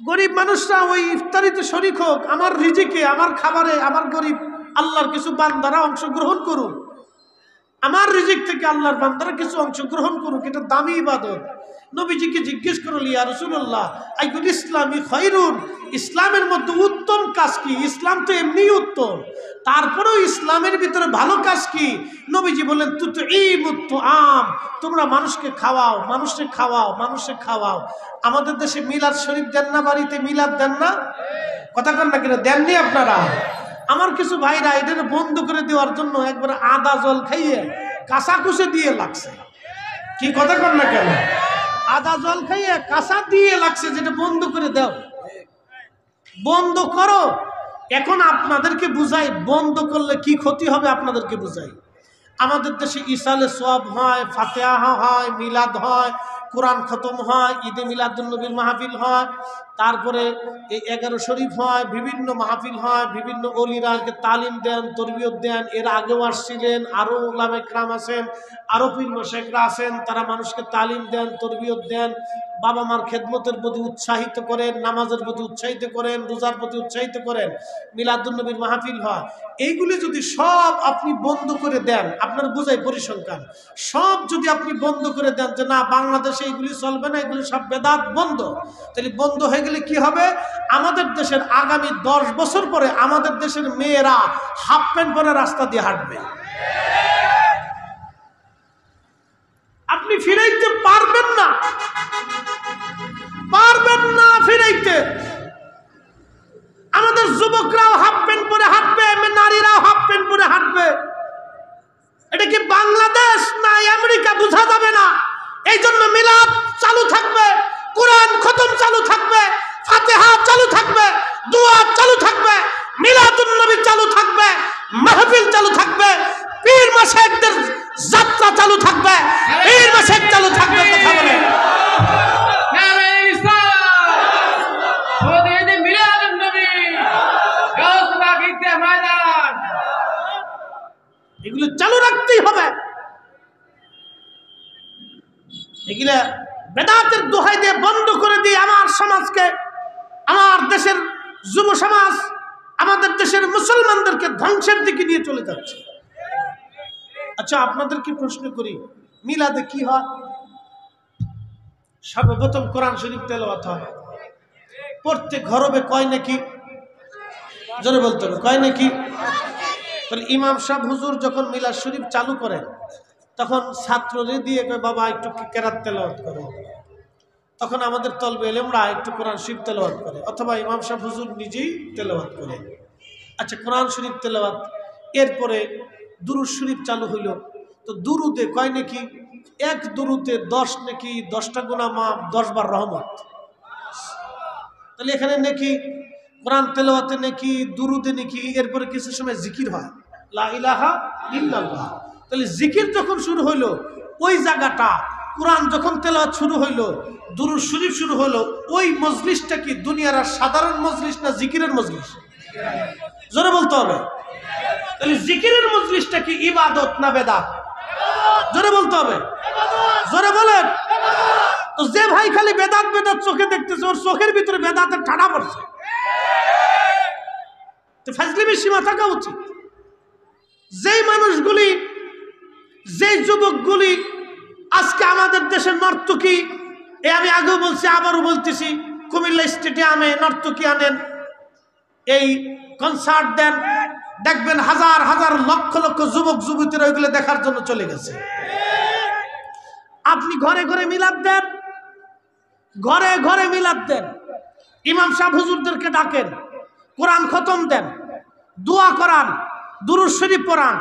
গরিব মানুষরা ওই ইফতারিতে শরীক হোক, আমার রিজিকে, আমার খাবারে, আমার গরিব আল্লাহর কিছু বান্দারা অংশগ্রহণ করুক, আমার রিজিক থেকে আল্লাহর বান্দারা কিছু অংশগ্রহণ করুক। এটা দামি ইবাদত। নবীজিকে জিজ্ঞেস করল, ইয়া রাসূলুল্লাহ আইয়ুল ইসলামি খায়রুন, ইসলামের মধ্যে উত্তম কাজ কি? ইসলাম তো এমনিই উত্তম, তারপরেও ইসলামের ভিতরে ভালো কাজ কি? নবীজি বললেন তুতঈমুত তুআম, তোমরা মানুষকে খাওয়াও, মানুষকে খাওয়াও, মানুষকে খাওয়াও। আমাদের দেশে মিলাদ শরীফ দেন না? বাড়িতে মিলাদ দেন না? কথা কন না কেন? দেননি আপনারা? আমার কিছু ভাইরা এদের বন্ধ করে দেওয়ার জন্য একবার আদা জল খাইয়ে কাঁচা কুচে দিয়ে লাগছে। কি কথা কন না কেন? আদা জল খাইয়ে কাঁচা দিয়ে লাগছে, যেটা বন্ধ করে দাও, বন্ধ করো। এখন আপনাদেরকে বুঝাই বন্ধ করলে কি ক্ষতি হবে, আপনাদেরকে বুঝাই। আমাদের দেশে ইসালে সওয়াব হয়, ফাতিহা হয়, মিলাদ হয়, কোরআন খতম হয়, ঈদে মিলাদুন্নবীর মাহফিল হয়, তারপরে এই 11 শরীফ হয়, বিভিন্ন মাহফিল হয়, বিভিন্ন ওলিরাকে তালিম দেন, তরবিয়ত দেন। এর আগেও আসছিলেন, আরও উলামায়ে কেরাম আছেন, আরও পীর মাশায়েখরা আছেন, তারা মানুষকে তালিম দেন, তরবিয়ত দেন, বাবা মার খেদমতের প্রতি উৎসাহিত করেন, নামাজের প্রতি উৎসাহিত করেন, রোজার প্রতি উৎসাহিত করেন, মিলাদুন্নবীর মাহফিল হয়। এইগুলি যদি সব আপনি বন্ধ করে দেন, আপনার বোঝাই পরিসংখ্যান, সব যদি আপনি বন্ধ করে দেন যে না বাংলাদেশে এইগুলি চলবে না, এগুলি সব বেদাত বন্ধ, তাহলে বন্ধ হয়ে গেলে কি হবে? আমাদের দেশের আগামী 10 বছর পরে আমাদের দেশের মেয়েরা হাফ প্যান্ট পরে রাস্তা দিয়ে হাঁটবে। আপনি ফিরাইতে পারবেন না, পারবেন না ফিরাইতে। আমাদের যুবকরাও হাফ প্যান্ট পরে হাঁটবে, নারীরাও হাফ প্যান্ট পরে হাঁটবে। এটা কি বাংলাদেশ না আমেরিকা বোঝা যাবে না। এই জন্য মিলাদ চালু থাকবে, কোরআন খতম চালু থাকবে, ফাতিহা চালু থাকবে, দোয়া চালু থাকবে, মিলাদুন নবী চালু থাকবে, মাহফিল চালু থাকবে, পীর মাশায়েখদের যাত্রা চালু থাকবে, পীর মাশায়েখ চালু থাকবে। কথা বলে এগুলো চালু রাখতেই হবে। এগুলা বেদাতের দোহাই দিয়ে বন্ধ করে দিয়ে আমার সমাজকে, আমার দেশের যুব সমাজ, আমাদের দেশের মুসলমানদেরকে ধ্বংসের দিকে নিয়ে চলে যাচ্ছে। আচ্ছা আপনাদেরকে প্রশ্ন করি, মিলাদে কি হয়? সর্বপ্রথম কোরআন শরীফ তেলাওয়াত হয়, প্রত্যেক ঘরবে কয় নাকি? জোরে বলতে হবে, কয় নাকি? তাহলে ইমাম সাহেব হুজুর যখন মিলাদ শরীফ চালু করেন, তখন ছাত্রদের দিয়ে কয় বাবা একটু কেরাত তেলাওয়াত করো। তখন আমাদের তলবে ইলমরা একটু কোরআন শরীফ তেলাওয়াত করে, অথবা ইমাম সাহেব হুজুর নিজেই তেলাওয়াত করে। আচ্ছা কোরআন শরীফ তেলাওয়াত, এরপরে দুরূদ শরীফ চালু হইল। তো দুরুদে কয় নাকি? এক দুরুদে 10 নাকি, 10টা গুনাহ মাফ, 10 বার রহমত। তাহলে এখানে নাকি কোরআন তেলাওয়াতে নাকি, দুরুদে নাকি, এরপরে কিছু সময় জিকির হয়, লা ইলাহা ইল্লাল্লাহ। তাহলে জিকির যখন শুরু হইলো ওই জায়গাটা, কোরআন যখন তেলাওয়াত শুরু হইলো, দুরূদ শরীফ শুরু হলো, ওই মজলিসটা কি দুনিয়ার সাধারণ মজলিস না জিকিরের মজলিস? জোরে বলতে হবে। তাহলে জিকিরের মজলিসটা কি ইবাদত না বেদাত? জোরে বলতে হবে, জোরে বলেন। তো যে ভাই খালি বেদাত বেদাত চোখে দেখতেছে, ওর চোখের ভিতরে বেদাতের ঠাডা পড়ছে। তো ফাজলিমের সীমা থাকা উচিত। যেই মানুষগুলি, যেই যুবকগুলি আজকে আমাদের দেশের নর্তকী, আমি আগেও বলছি আবারও বলতেছি, কুমিল্লা স্টেডিয়ামে নর্তকী আনেন, এই কনসার্ট দেন, দেখবেন হাজার হাজার লক্ষ লক্ষ যুবক যুবতীরা ওইগুলো দেখার জন্য চলে গেছে। আপনি ঘরে ঘরে মিলাদ দেন, ঘরে ঘরে মিলাদ দেন, ইমাম সাহেব হুজুরদেরকে ডাকেন, কোরআন খতম দেন, দোয়া করান, দুরূদ শরীফ পড়ান।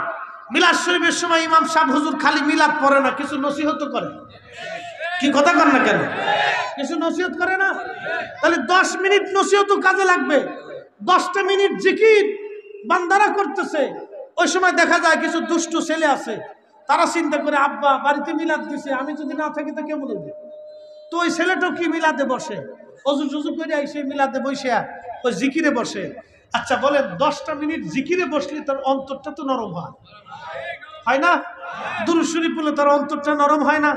মিলাদ শরীফের সময় ইমাম সাহেব হুজুর খালি মিলাদ পড়ে না, কিছু নসিহত করে। কি কথা কন না কেন? কিছু নসিহত করে না? তাহলে 10 মিনিট নসিহত কাজে লাগবে। 10টা মিনিট জিকির বান্দারা করতেছে, ওই সময় দেখা যায় কিছু দুষ্টু ছেলে আছে, তারা চিন্তা করে আব্বা বাড়িতে মিলাদ দিছে, আমি যদি না থাকি তো কেমন হবে? তো ওই ছেলেটাও কি মিলাদে বসে, অজু টজু করে আইসে মিলাদে বসে ওই জিকিরে বসে। আচ্ছা বলেন 10টা মিনিট জিকিরে বসলে তার অন্তরটা তো নরম হয় না? দুরূদ শরীফ পড়লে তার অন্তরটা নরম হয় না?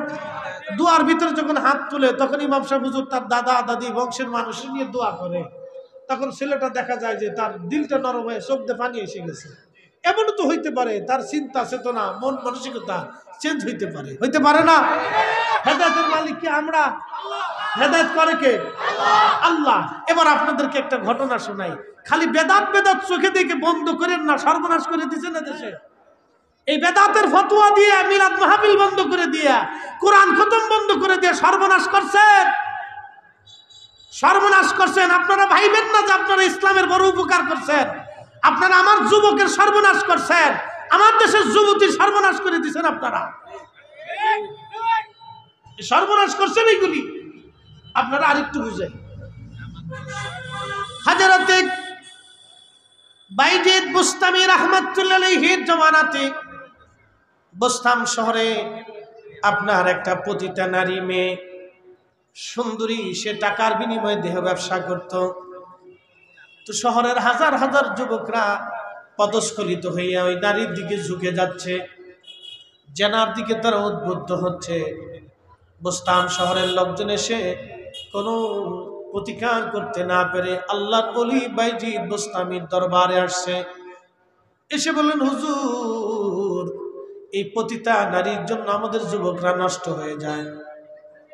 দোয়ার ভিতরে যখন হাত তুলে তখন ইমাম সাহেব হুজুর তার দাদা দাদি বংশের মানুষ নিয়ে দোয়া করে, তখন ছেলেটা দেখা যায় যে তার দিলটা নরম হয়ে চোখ দিয়ে পানি এসে গেছে। এমনও তো হইতে পারে তার চিন্তা চেতনা মন মানসিকতা চেঞ্জ হইতে পারে না? হেদায়েতের মালিক কি আমরা? হেদায়েত করে কে? আল্লাহ। এবার আপনাদেরকে একটা ঘটনা শোনাই। খালি বেদাত চোখে দেখে বন্ধ করেন না, সর্বনাশ করে দিচ্ছে না দেশে। এই বেদাতের ফতোয়া দিয়ে মিলাদ মাহফিল বন্ধ করে দিয়া, কোরআন খতম বন্ধ করে দিয়ে সর্বনাশ করছেন। আপনারা ভাইবেন না যে আপনারা ইসলামের বড় উপকার করছেন। আপনারা আমার যুবকের সর্বনাশ করছেন, আমার দেশের যুবতীর সর্বনাশ করে দিচ্ছেন। আপনারা সর্বনাশ করছেন এইগুলি। আপনারা আরেকটু বুঝেন। হযরত বাইজিদ বুস্তামি রাহমাতুল্লাহ আলাইহির জামানাতে বুস্তাম শহরে আপনার একটা পতিতা নারী মেয়ে সুন্দরী, সে টাকার বিনিময়ে দেহ ব্যবসা করত। তো শহরের হাজার হাজার যুবকরা পদস্খলিত হইয়া ওই নারীর দিকে ঝুঁকে যাচ্ছে, জেনার দিকে তারা উদ্বুদ্ধ হচ্ছে। বুস্তাম শহরের লোকজন এসে কোনো প্রতিকার করতে না পেরে আল্লাহর ওলি বাইজিদ বুস্তামির দরবারে আসছে। এসে বললেন, হুজুর, এই পতিতা নারীর জন্য আমাদের যুবকরা নষ্ট হয়ে যায়।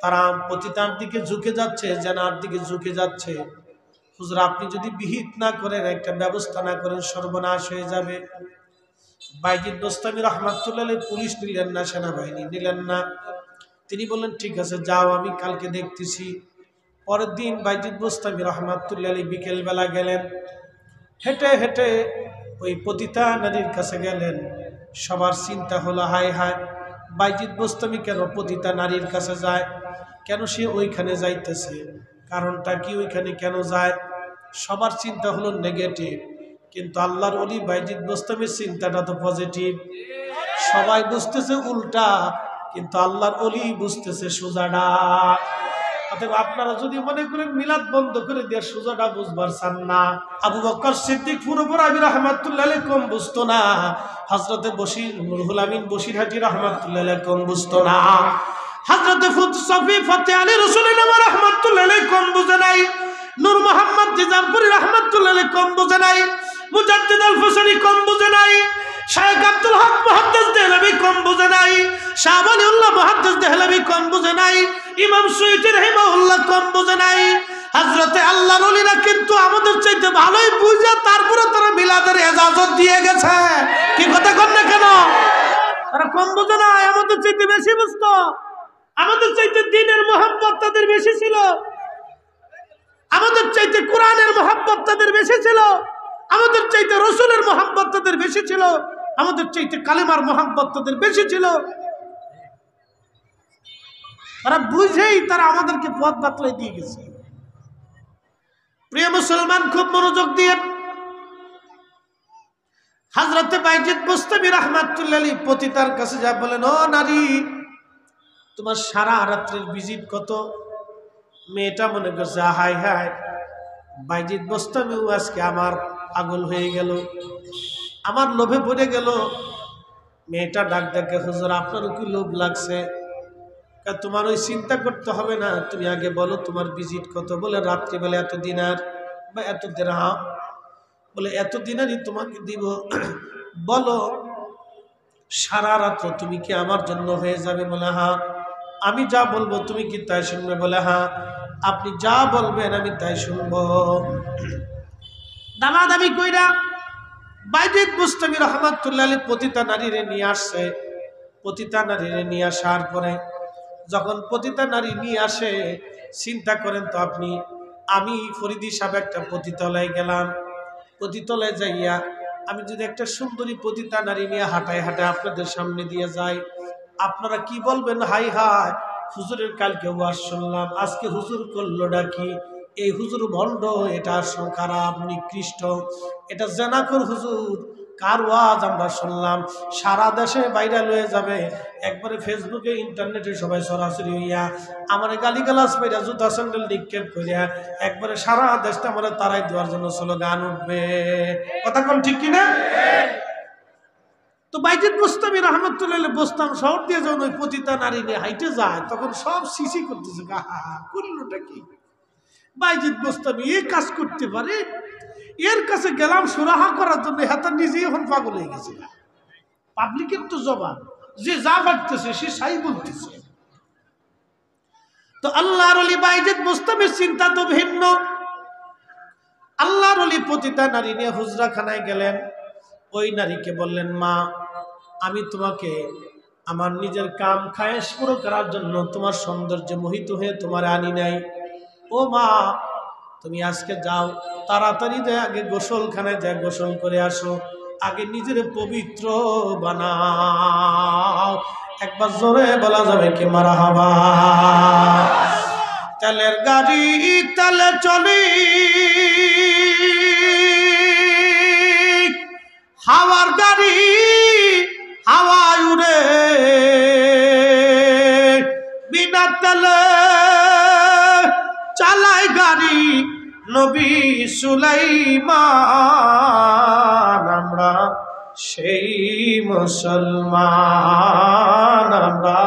তারা পতিতার দিকে ঝুঁকে যাচ্ছে, জেনার দিকে ঝুঁকে যাচ্ছে। হুজুর, আপনি যদি বিহিত না করেন, একটা ব্যবস্থা না করেন, সর্বনাশ হয়ে যাবে। বাইজিদ বুস্তামি রাহমাতুল্লাহ আলাইহি পুলিশ নিলেন না, সেনাবাহিনী নিলেন না। তিনি বললেন, ঠিক আছে, যাও, আমি কালকে দেখতেছি। পরের দিন বাইজিদ বুস্তামি রাহমাতুল্লাহ আলাইহি বিকেল বেলা গেলেন, হেঁটে হেঁটে ওই পতিতা নারীর কাছে গেলেন। সবার চিন্তা হলো, হায় হায়, বাইজিদ বুস্তামি কেন পতিতা নারীর কাছে যায়? কেন সে ওইখানে যাইতেছে? কারণটা কি? ওইখানে কেন যায়? সবার চিন্তা হলো নেগেটিভ, কিন্তু আল্লাহর ওলি বাইজিদ বুস্তামির চিন্তাটা তো পজিটিভ। সবাই বুঝতেছে উল্টা, কিন্তু আল্লাহর ওলি বুঝতেছে সোজাটা। অতএব আপনারা যদি মনে করেন মিলাদ বন্ধ করে দিয়ে সোজাটা বুঝবার চান না, আবু বকর সিদ্দিক পুরোপুরি রাহমাতুল্লাহ আলাইহি কম বুঝতো না, হযরতে রুহুল আমিন বশিরহাটি রাহমাতুল্লাহ আলাইহি কম বুঝতো না, হযরতে সফি ফতে আলী রাসূলুল্লাহ রাহমাতুল্লাহ আলাইহি কম বুঝে নাই, নূর মোহাম্মদ নিজামপুরী রাহমাতুল্লাহ আলাইহি কম বুঝে নাই, মুজাদ্দিদ আল ফুসানি কম বুঝে নাই, শাইখ আব্দুল হক মুহাদ্দিস দেহলভী কম বুঝে নাই, শাহ ওয়ালিউল্লাহ মুহাদ্দিস দেহলভী কম বুঝে নাই, ইমাম সুয়ুতী রাহিমাহুল্লাহ কম বুঝে নাই। হযরতে আল্লাহর ওলিরা কিন্তু আমাদের চাইতে ভালোই বুঝে, তারপরে তারা মিলাদের ইজাজত দিয়ে গেছে। কি কথা কন না কেন? তারা কম বুঝে না, আমাদের চাইতে বেশি বুঝতো। আমাদের চাইতে দ্বীনের মহব্বত তাদের বেশি ছিল, আমাদের চাইতে কোরআনের মহব্বত তাদের বেশি ছিল, আমাদের চাইতে রাসূলের মহব্বত তাদের বেশি ছিল, আমাদের চাইতে কালেমার মহব্বত তাদের বেশি ছিল। তারা বুঝেই তারা আমাদেরকে পথ বাতলাই দিয়ে গেছে। প্রিয় মুসলমান, খুব মনোযোগ দিয়ে হযরতে বাইজিদ বুস্তামি রাহমাতুল্লাহ আলাইহি পতিতার কাছে যা বলেন, ও নারী, তোমার সারা রাত্রের ভিজিট কত? মেয়েটা মনে করছে, হায় হায়, বাইজিদ বুস্তামিও আজকে আমার পাগল হয়ে গেল, আমার লোভে পড়ে গেল। মেয়েটা ডাক ডাকে, হুজুর, আপনারও কি লোভ লাগছে? তোমার ওই চিন্তা করতে হবে না, তুমি আগে বলো তোমার ভিজিট কত। বলে রাত্রিবেলা এত দিনার বা এত দিরহাম। বলে এত দিনারই তোমাকে দিব। বলো সারা রাত্র তুমি কি আমার জন্য হয়ে যাবে? বলে হ্যাঁ। আমি যা বলবো তুমি কি তাই শুনবে? বলে হ্যাঁ। আপনি যা বলবেন আমি তাই শুনবো। দামাদামি কইরা বাইজিদ বুস্তামি রাহমাতুল্লাহ আলাইহি পতিতা নারীরে নিয়ে আসছে। পতিতা নারীরে নিয়ে আসার পরে যখন পতিতা নারী নিয়ে আসে, চিন্তা করেন তো আপনি, আমি ফরিদি সাহেব একটা পতিতলায় গেলাম, পতিতলায় যাইয়া আমি যদি একটা সুন্দরী পতিতা নারী নিয়ে হাঁটায় হাঁটায় আপনাদের সামনে দিয়ে যাই, আপনারা কি বলবেন? হাই হাই, হুজুরের কালকে ওয়াজ শুনলাম, আজকে হুজুর করলো নাকি? এই হুজুর ভণ্ড, এটা খারাপ, নিকৃষ্ট, এটা জানাকর হুজুর। কার ওয়াজ আমরা শুনলাম সারা দেশে ভাইরাল হয়ে যাবে, একবারে ফেসবুকে ইন্টারনেটে সবাই সরাসরি হইয়া আমার গালিগালাজ পাইরা জুতা স্যান্ডেল নিক্ষেপ করিয়া একবারে সারা দেশটা আমার তারাই দেওয়ার জন্য স্লোগান উঠবে। কথা কোন ঠিক কিনা? তো বাইজিদ বুস্তামি রহমতুল্লাহ বুস্তাম শহর দিয়ে যখন ওই পতিতা নারী নিয়ে হাইটে যায় তখন সব সিসি করতেছে, করলোটা কি? বাইজিদ বুস্তামি এই কাজ করতে পারে, এর কাছে গেলাম সুরাহা করার জন্য, হাতে নিজেই এখন পাগল হয়ে গেছে। পাবলিকের তো জবান, যে যা ভাবতেছে সে সাই বলতেছে। তো আল্লাহর ওলি বাইজিদ বুস্তামির চিন্তা তো ভিন্ন। আল্লাহর ওলি পতিতা নারী নিয়ে হুজরাখানায় গেলেন। ওই নারীকে বললেন, মা আমি তোমাকে আমার নিজের কাম খায়েশ পুরো করার জন্য তোমার সৌন্দর্যে মোহিত হয়ে তোমার আনি নাই। ও মা তুমি আজকে যাও, তাড়াতাড়ি যায় আগে গোসলখানায় যায় গোসল করে আসো, আগে নিজের পবিত্র বানাও। একবার জোরে বলা যাবে কি মারহাবা? তেলের গাড়ি তেলে চলি, হাওয়ার গাড়ি হাওয়ায় উড়ে, বিনা তেলে চালায় গাড়ি নবী সুলাইমান। আমরা সেই মুসলমান, আমরা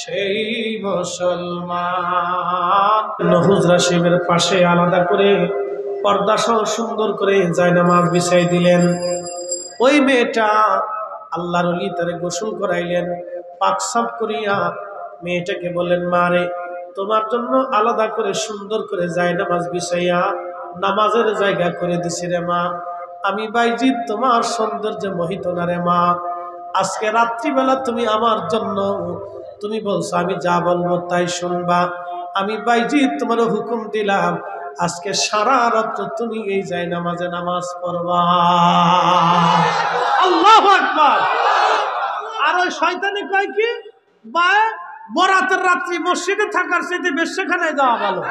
সেই মুসলমান। হুজরা শিবের পাশে আলাদা করে পর্দা সহ সুন্দর করে জায়নামাজ বিছাই দিলেন। ওই মেয়েটা আল্লাহর ওলি তারে গোসল করাইলেন, পাক সাফ করিয়া মেয়েটাকে বললেন, মারে তোমার জন্য আলাদা করে সুন্দর করে জায়নামাজ বিছাইয়া নামাজের জায়গা করে দিছি রে মা। আমি বাইজিদ তোমার সৌন্দর্যে মোহিত না রে মা। আজকে রাত্রিবেলা তুমি আমার জন্য, তুমি বলছো আমি যা বলবো তাই শুনবা, আমি বাইজিদ তোমার হুকুম দিলাম আজকে সারা রাত তুমি এই জায়নামাজে নামাজ পড়বা। আল্লাহু আকবার। আর ওই শয়তানে কয় কি, বা বরাতের রাত্রি মসজিদে থাকার চাইতে বেশ্যাখানায় যাওয়া ভালো।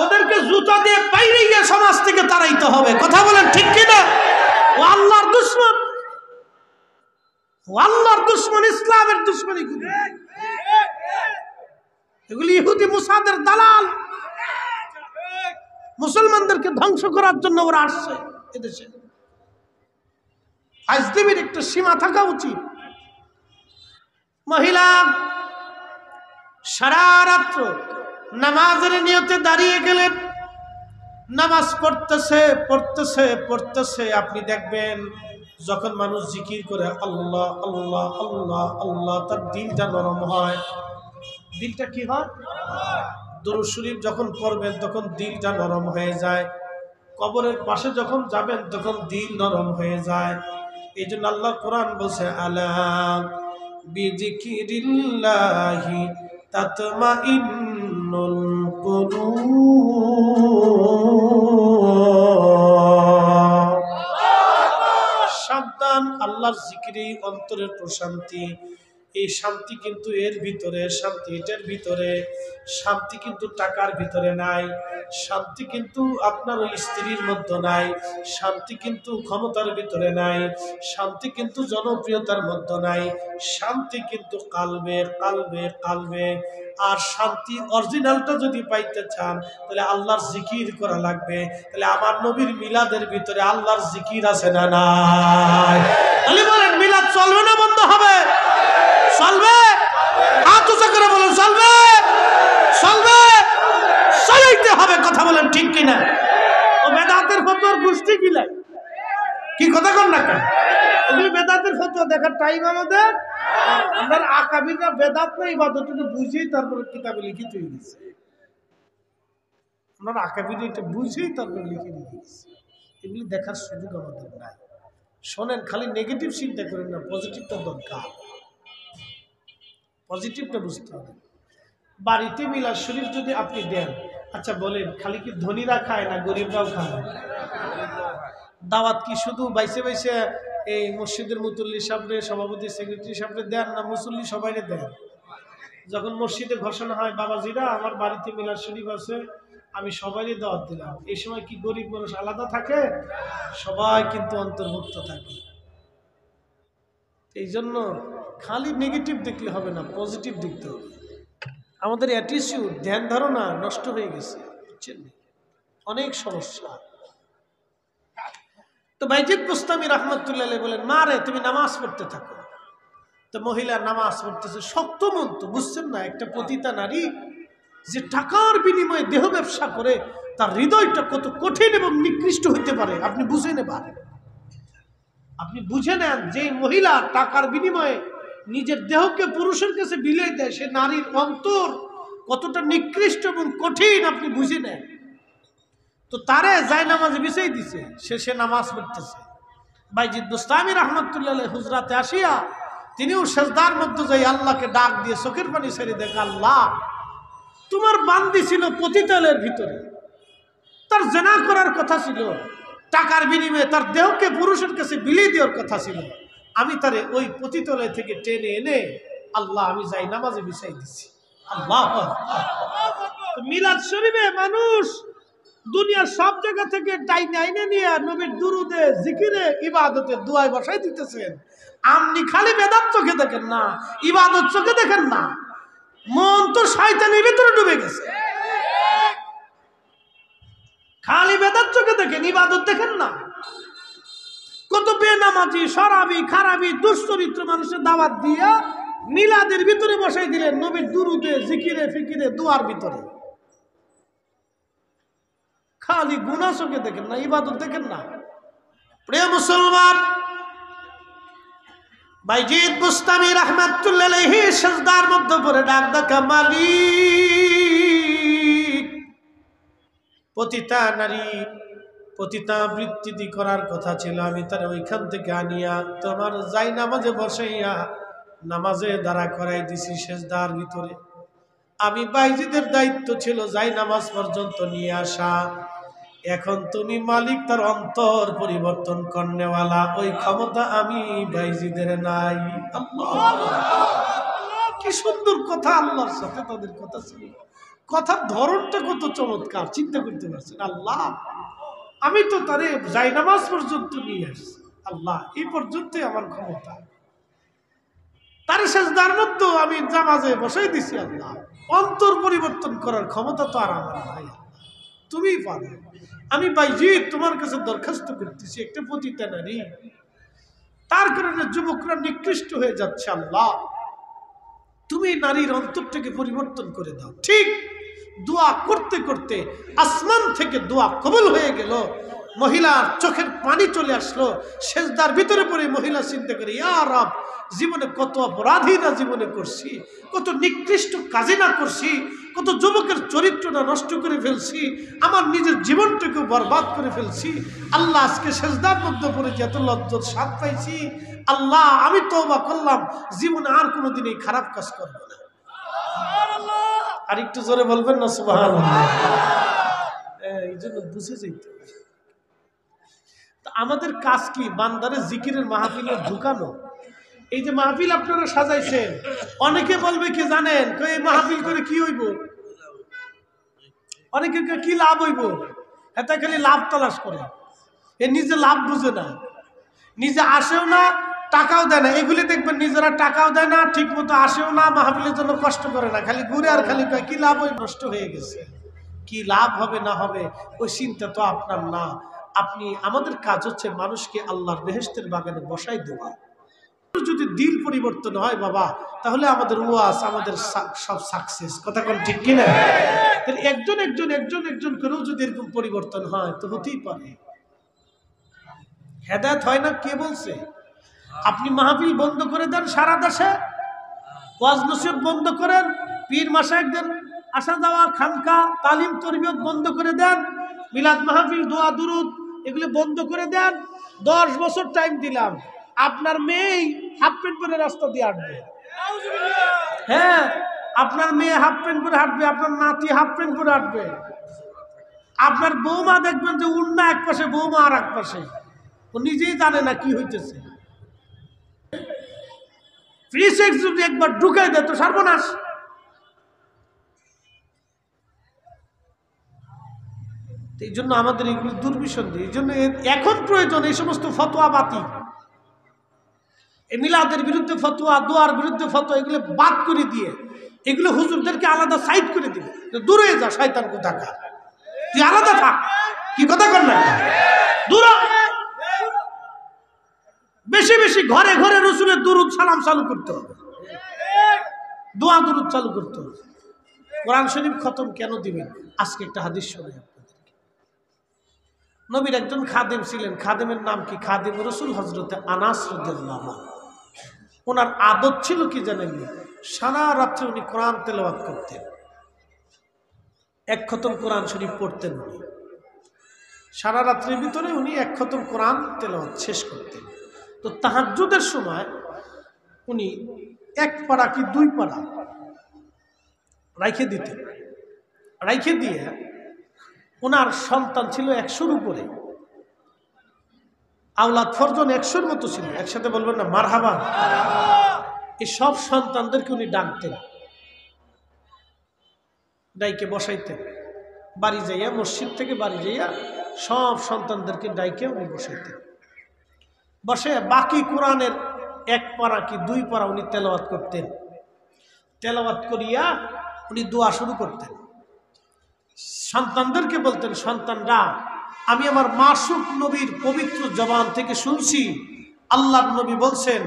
ওদেরকে জুতা দিয়ে বাইরে গিয়ে সমাজ থেকে তাড়াইতে হবে। কথা বলেন ঠিক কিনা? ও আল্লাহর দুশমন, ও আল্লাহর দুশমন, ইসলামের দুশমন। এগুলি ইহুদি মুসাদের দালাল, মুসলমানদেরকে ধ্বংস করার জন্য ওরা আসছে এদেশে। ফাজলিমির একটা সীমা থাকা উচিত। মহিলা সারা রাত্র নামাজের নিয়তে দাঁড়িয়ে গেলেন, নামাজ পড়তেছে পড়তেছে পড়তেছে। আপনি দেখবেন যখন মানুষ জিকির করে আল্লাহ আল্লাহ আল্লাহ আল্লাহ, তার দিলটা নরম হয়। দিলটা কি হয়? দরুদ শরীফ যখন পড়বেন তখন দিলটা নরম হয়ে যায়। কবরের পাশে যখন যাবেন তখন দিল নরম হয়ে যায়। এই জন্য আল্লাহ কোরআন বলছে, আলা বিযিকিরিল্লাহি তাতমাইন্নুল কুলুব। সাবধান, আল্লাহর জিকিরে অন্তরের প্রশান্তি। এই শান্তি কিন্তু এর ভিতরে, শান্তি এটার ভিতরে। শান্তি কিন্তু টাকার ভিতরে নাই, শান্তি কিন্তু আপনার ওই স্ত্রীর মধ্যে নাই, শান্তি কিন্তু ক্ষমতার ভিতরে নাই, শান্তি কিন্তু জনপ্রিয়তার মধ্যে নাই, শান্তি কিন্তু কালবে কালবে কালবে। আর শান্তি অরিজিনালটা যদি পাইতে চান তাহলে আল্লাহর জিকির করা লাগবে। তাহলে আমার নবীর মিলাদের ভিতরে আল্লাহর জিকির আছে না নাই? তাহলে বলেন মিলাদ চলবে না বন্ধ হবে? চলবে। হাত উঁচা করে বলেন চলবে, চলবে, চালাইতে হবে। কথা বলেন ঠিক কিনা? ও বেদাতের ফতোয়ার গোষ্ঠী গিলাই কি কথা কন না কেন? এগুলি বেদাতের ফতোয়া দেখার টাইম আমাদের। আমরা আকাবিররা বেদাত না ইবাদত একটু বুঝেই তারপরে কিতাবে লিখিত হয়ে গেছে। আমরা আকাবির এটা বুঝেই তারপরে লিখে দিয়েছি। এগুলি দেখার সুযোগ আমাদের নাই। শোনেন, খালি নেগেটিভ চিন্তা করেন না, পজিটিভটা দরকার। পজিটিভটা বুঝতে হবে। বাড়িতে মিলাদ শরীফ যদি আপনি দেন, আচ্ছা বলেন খালি কি ধনীরা খায় না গরিবরাও খায়? দাওয়াত কি শুধু বাইসে বাইসে এই মসজিদের মুতল্লি সাহেবরে, সভাপতি সেক্রেটারি সাহেবরে দেন, না মুসল্লি সবাইরে দেন? যখন মসজিদে ঘোষণা হয় বাবাজিরা আমার বাড়িতে মিলাদ শরীফ আছে, আমি সবাইকে দাওয়াত দিলাম। এই সময় কি গরিব মানুষ আলাদা থাকে? সবাই কিন্তু অন্তর্ভুক্ত থাকে। এই জন্য খালি নেগেটিভ দেখলে হবে না, পজিটিভ দেখতে হবে। আমাদের অ্যাটিটিউড, ধ্যান ধারণা নষ্ট হয়ে গেছে, বুঝছেন? অনেক সমস্যা। তো বাইজিদ বুস্তামি রহমতুল্লাহ বলেন, মা রে তুমি নামাজ পড়তে থাকো। তো মহিলা নামাজ পড়তেছে, শক্ত মন তো, বুঝছেন না? একটা পতিতা নারী যে টাকার বিনিময়ে দেহ ব্যবসা করে, তার হৃদয়টা কত কঠিন এবং নিকৃষ্ট হইতে পারে আপনি বুঝে নেবেন। আপনি বুঝে নেন, যে মহিলা টাকার বিনিময়ে নিজের দেহকে পুরুষের কাছে বিলিয়ে দেয়, সে নারীর অন্তর কতটা নিকৃষ্ট এবং কঠিন আপনি বুঝে নেন। তো তারে জায়নামাজে বিছাই দিছে, সে নামাজ পড়তেছে। বাইজিদ বুস্তামি রহমতুল্লাহ হুজরাতে আসিয়া তিনিও সেজদার মধ্যে যাই আল্লাহকে ডাক দিয়ে চোখের পানি ছেড়ে দেখ, আল্লাহ তোমার বান্দি ছিল পতিতালয়ের ভিতরে, তার জেনা করার কথা ছিল, টাকার বিনিময়ে তার দেহকে পুরুষের কাছে বিলিয়ে দেওয়ার কথা ছিল, আমি তারে ওই পতিতালয় থেকে টেনে এনে আল্লাহ আমি যাই নামাজে বিছাই দিছি। আল্লাহ মিলাদ শরীফে মানুষ দুনিয়ার সব জায়গা থেকে টাইনে আইনে নিয়ে নবীর দুরুদে জিকিরে ইবাদতে দুয়ায় বসাই দিতেছেন। আপনি খালি বেদাত চোখে দেখেন না, ইবাদত চোখে দেখেন না, মন তো শয়তানের ভিতরে ডুবে গেছে। খালি বেদাত চোখে দেখেন, ইবাদত দেখেন না। কত বেনামাজি, শরাবি, খারাবি, দুশ্চরিত্র মানুষের দাওয়াত দিয়া মিলাদের ভিতরে বসাই দিলেন, নবীর দুরুদে জিকিরে ফিকিরে দুয়ার ভিতরে। খালি গুনাহ চোখে দেখেন না, ইবাদত দেখেন না। প্রিয় মুসলমান, বাইজিদ বুস্তামি রহমাতুল্লাহ আলাইহি সিজদার মধ্যে পড়ে ডাক ডাকা, মালিক পতিতা নারী পতিতা বৃত্তি করার কথা ছিল, আমি তার ওইখান থেকে আনিয়া তোমার যাই নামাজে বসাইয়া নামাজে দাঁড়া করাই দিছি সিজদার ভিতরে। আমি বাইজিদের দায়িত্ব ছিল যাই নামাজ পর্যন্ত নিয়ে আসা। এখন তুমি মালিক, তার অন্তর পরিবর্তন করনেওয়ালা, ওই ক্ষমতা আমি বাইজিদের নাই। কি সুন্দর কথা, আল্লাহর সাথে তাদের কথা ছিল। কথার ধরনটা কত চমৎকার, চিন্তা করতে পারছেন? আল্লাহ আমি তো তারে যাই নামাজ পর্যন্ত নিয়ে আসছি, আল্লাহ এই পর্যন্তই আমার ক্ষমতা, তার সেজদার মধ্যে আমি নামাজে বসাই দিছি। আল্লাহ অন্তর পরিবর্তন করার ক্ষমতা তো আর আমার নাই, তুমিই পারো। আমি বাইজিদ তোমার কাছে দরখাস্ত করতেছি, একটা পতিতা নারী, তার কারণে যুবকরা নিকৃষ্ট হয়ে যাচ্ছে, আল্লাহ তুমি নারীর অন্তরটাকে পরিবর্তন করে দাও। ঠিক দোয়া করতে করতে আসমান থেকে দোয়া কবুল হয়ে গেল, মহিলার চোখের পানি চলে আসলো, সেজদার ভিতরে পড়ে মহিলা চিন্তা করে, ইয়া রব জীবনে কত অপরাধী না জীবনে করছি, কত নিকৃষ্ট কাজে না করছি, কত যুবকের চরিত্রটা নষ্ট করে ফেলছি, আমার নিজের জীবনটাকে বরবাদ করে ফেলছি। আল্লাহ আজকে সেজদার মধ্যে পড়ে যে এত লজ্জার স্বাদ পাইছি, আল্লাহ আমি তওবা করলাম, জীবনে আর কোনোদিন এই খারাপ কাজ করবো না। আর একটু জোরে বলবেন না সুবহানাল্লাহ? এই জন্য বুঝে যাইতে হবে। আমাদের কাজ কি? বান্দারে জিকিরের মাহফিলে ঢুকানো। এই যে মাহফিল আপনারা সাজাইছেন, অনেকে বলবে কি জানেন, এই মাহফিল করে কি হইব? অনেকে কি লাভ হইব? এটা খালি লাভ তালাশ করে, এ নিজে লাভ বুঝে না, নিজে আসেও না, টাকাও দেয় না। এগুলি দেখবেন নিজেরা টাকাও দেয় না, ঠিক মতো আসেও না, মাহফিলের জন্য কষ্ট করে না, খালি ঘুরে আর খালি কয় কি লাভ, ওই নষ্ট হয়ে গেছে। কি লাভ হবে না হবে ওই চিন্তা তো আপনার না। আপনি, আমাদের কাজ হচ্ছে মানুষকে আল্লাহর বেহেশতের বাগানে বসাই দেওয়া। যদি দিল পরিবর্তন হয় বাবা, তাহলে আমাদের ওয়াজ, আমাদের সব সাকসেস। কথা কোন ঠিক কিনা? একজন একজন একজন একজন করেও যদি এরকম পরিবর্তন হয় তো হতেই পারে। হেদায়েত হয় না কে বলছে? আপনি মাহফিল বন্ধ করে দেন, সারা দেশে ওয়াজ নসিহত বন্ধ করেন, পীর মাশায়েখদের আসা যাওয়া, খানকা, তালিম, তরবিয়ত বন্ধ করে দেন, মিলাদ মাহফিল, দোয়া দুরুদ এগুলো বন্ধ করে দেন। 10 বছর টাইম দিলাম, আপনার মেয়ে হাফ প্যান্ট পরে রাস্তা দিয়ে হাঁটবে। হ্যাঁ, আপনার মেয়ে হাফ প্যান্ট পরে হাঁটবে, আপনার নাতি হাফ প্যান্ট পরে হাঁটবে। আপনার বৌমা দেখবেন যে উন্না এক পাশে, বৌমা আর এক পাশে, ও নিজেই জানে না কি হইতেছে। ফ্রি সেক্স যদি একবার ঢুকাই দেয় তো সর্বনাশ। এই জন্য আমাদের এগুলো দুর্বিসন্ধি। এই জন্য এখন প্রয়োজন এই সমস্ত ফতোয়া বাতিল, এই মিলাদের বিরুদ্ধে ফতোয়া, দোয়ার বিরুদ্ধে ফতোয়া, এগুলো বাদ করে দিয়ে এগুলো হুজুরদেরকে আলাদা সাইড করে দিবে। দূরে যা শয়তান কোথাকার, তুই আলাদা থাক। কি কথা কর না, দূর। বেশি বেশি ঘরে ঘরে রসুলের দুরুদ সালাম চালু করতে হবে, দোয়া দুরুদ চালু করতে হবে। কোরআন শরীফ খতম কেন দিবেন? আজকে একটা হাদিস শোনাই আপনাদেরকে। নবীর একজন খাদেম ছিলেন, খাদেমের নাম কি? খাদেম রসুল হযরতে আনাস রাদিয়াল্লাহু আনহু। ওনার আদত ছিল কি জানেননি? সারা রাত্রে উনি কোরআন তেলাওয়াত করতেন, এক খতম কোরআন শরীফ পড়তেন উনি। সারা রাত্রির ভিতরে উনি এক খতম কোরআন তেলাওয়াত শেষ করতেন। তো তাহাজ্জুদের সময় উনি এক পারা কি দুই পারা রাইখে দিতেন। রাইখে দিয়ে ওনার সন্তান ছিল 100-র উপরে, আওলাদ ফরজন 100-র মতো ছিল। একসাথে বলবেন না মারহাবা? এই সব সন্তানদেরকে উনি ডাকতেন, ডাইকে বসাইতেন। বাড়ি যাইয়া, মসজিদ থেকে বাড়ি যাইয়া সব সন্তানদেরকে ডাইকে উনি বসাইতেন। বসে বাকি কোরআনের এক পারা কি দুই পারা উনি তেলাওয়াত করতেন। তেলাওয়াত করিয়া উনি দোয়া শুরু করতেন। সন্তানদেরকে বলতেন, সন্তানরা, আমি আমার মাসুক নবীর পবিত্র জবান থেকে শুনছি, আল্লাহর নবী বলছেন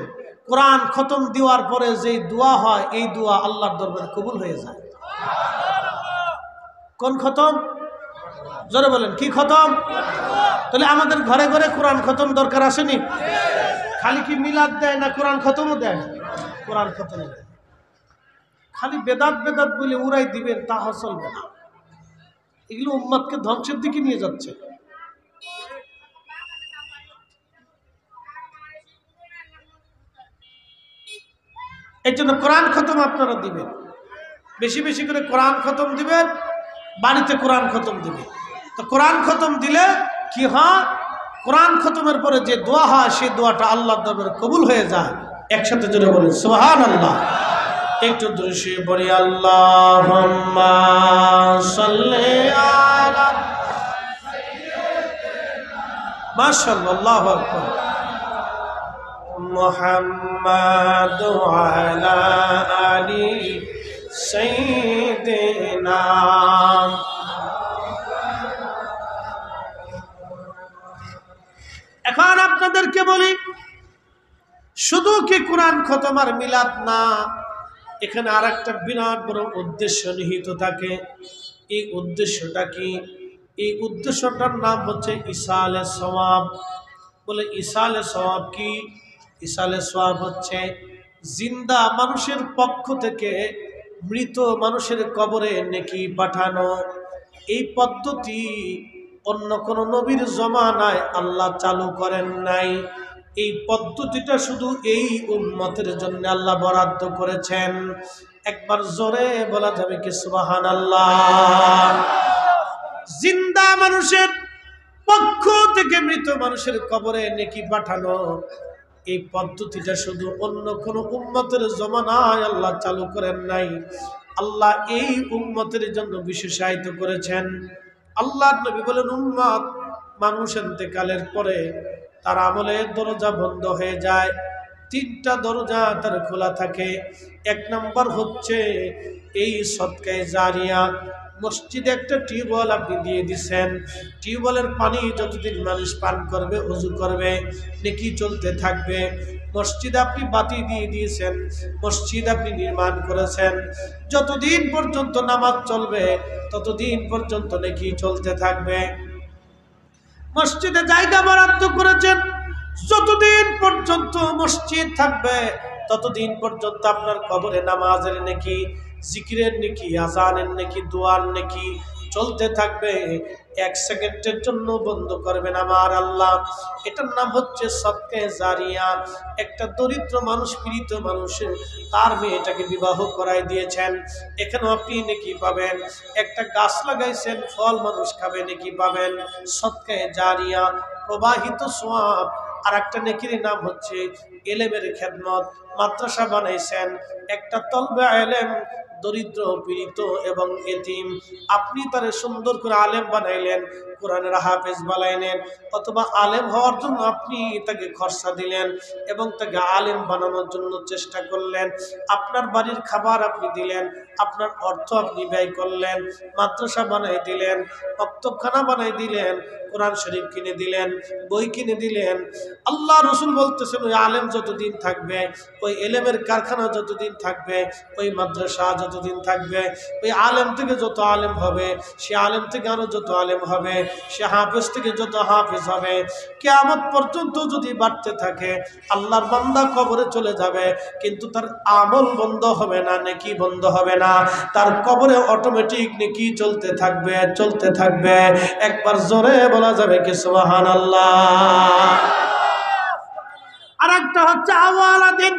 কোরআন খতম দেওয়ার পরে যেই দোয়া হয়, এই দোয়া আল্লাহর দরবারে কবুল হয়ে যায়। কোন খতম? জোরে বলেন, কি খতম? তাহলে আমাদের ঘরে ঘরে কোরআন খতম দরকার আসেনি? খালি কি মিলাদ দেয় না কোরআন খতমও দেয়? কোরআন খতম দেয়। খালি বেদাত বেদাত বলে উড়াই দিবেন, তা চলবে না। এগুলো উম্মতকে ধ্বংসের দিকে নিয়ে যাচ্ছে। এই জন্য কোরআন খতম আপনারা দিবেন, বেশি বেশি করে কোরআন খতম দিবেন, বাড়িতে কোরআন খতম দিবেন। তো কোরআন খতম দিলে কি হয়? কোরআন খতমের পরে যে দোয়া হয়, সেই দোয়াটা আল্লাহর দরবারে কবুল হয়ে যায়। একসাথে জোরে বলেন সুবহানাল্লাহ। একটু দৃশ্যে পড়ি, আল্লাহুম্মা সাল্লি আলা মাশাআল্লাহ, আল্লাহু আকবার, মুহাম্মাদ আলা আলি সাইয়্যিদিনা। এখন আপনাদেরকে বলি, শুধু কি কোরআন খতম আর মিলাদ না, এখানে আর একটা বিরাট বড় উদ্দেশ্য নিহিত থাকে। এই উদ্দেশ্যটা কি? এই উদ্দেশ্যটার নাম হচ্ছে ইসালে সওয়াব। বলে ইসালে সওয়াব কি? ইসালে সওয়াব হচ্ছে জিন্দা মানুষের পক্ষ থেকে মৃত মানুষের কবরে নেকি পাঠানো। এই পদ্ধতি অন্য কোন নবীর জমানায় আল্লাহ চালু করেন নাই। এই পদ্ধতিটা শুধু এই উম্মতের জন্য আল্লাহ বরাদ্দ করেছেন। একবার জোরে বলা যাবে কি সুবহানাল্লাহ? জিন্দা মানুষের পক্ষ থেকে মৃত মানুষের কবরে নেকি পাঠানো, এই পদ্ধতিটা শুধু অন্য কোন উম্মতের জমানায় আল্লাহ চালু করেন নাই, আল্লাহ এই উম্মতের জন্য বিশেষায়িত করেছেন। আল্লাহর নবী বলেন, উম্মত মানুষ ইন্তেকালের পরে তার আমলের দরজা বন্ধ হয়ে যায়। 3টা দরজা তার খোলা থাকে। 1 নম্বর হচ্ছে এই সদকায়ে জারিয়া। মসজিদে একটা টিউবওয়েল আপনি দিয়ে দিচ্ছেন, টিউবওয়েলের পানি যতদিন মানুষ পান করবে, ওযু করবে, নেকি চলতে থাকবে। মসজিদে আপনি বাতি দিয়ে দিয়েছেন, মসজিদ আপনি নির্মাণ করেছেন, যতদিন পর্যন্ত নামাজ চলবে ততদিন পর্যন্ত নেকি চলতে থাকবে। মসজিদে জায়গা বরাদ্দ করেছেন, যতদিন পর্যন্ত মসজিদ থাকবে ততদিন পর্যন্ত আপনার কবরে নামাজের নেকি, জিকিরের নেকি, আযানের নেকি, দোয়ার নেকি চলতে থাকবে। 1 সেকেন্ডের জন্য বন্ধ করবেন আমার আল্লাহ। এটার নাম হচ্ছে সদকায়ে জারিয়া। একটা দরিদ্র মানুষ, পীড়িত মানুষ, তার মেয়েটাকে বিবাহ করাই দিয়েছেন, এখানেও আপনি নেকি পাবেন। একটা গাছ লাগাইছেন, ফল মানুষ খাবে, নেকি পাবেন। সদকায়ে জারিয়া, প্রবাহিত সওয়াব আর একটা নেকির নাম হচ্ছে ইলমের খেদমত। মাদ্রাসা বানাইছেন, একটা তলবে ইলম, দরিদ্র পীড়িত এবং এতিম, আপনি তারে সুন্দর করে আলেম বানাইলেন, কোরআনের হাফেজ বানাইলেন, অথবা আলেম হওয়ার জন্য আপনি তাকে খরচা দিলেন এবং তাকে আলেম বানানোর জন্য চেষ্টা করলেন। আপনার বাড়ির খাবার আপনি দিলেন, আপনার অর্থ আপনি ব্যয় করলেন, মাদ্রাসা বানাই দিলেন, ওয়াক্তখানা বানাই দিলেন, কোরআন শরীফ কিনে দিলেন, বই কিনে দিলেন। আল্লাহ রসুল বলতেছেন ওই আলেম যতদিন থাকবে, ওই এলেমের কারখানা যতদিন থাকবে, ওই মাদ্রাসা যতদিন থাকবে, ওই আলেম থেকে যত আলেম হবে, সে আলেম থেকে আরো যত আলেম হবে, সে হাফেজ থেকে যত হাফেজ হবে, কিয়ামত পর্যন্ত যদি বাড়তে থাকে, আল্লাহর বান্দা কবরে চলে যাবে কিন্তু তার আমল বন্ধ হবে না, নেকি বন্ধ হবে না, তার কবরে অটোমেটিক নেকি চলতে থাকবে, চলতে থাকবে। একবার জোরে বলা যাবে কি সুবহানাল্লাহ। আর একটা হচ্ছে আওয়ালাদিন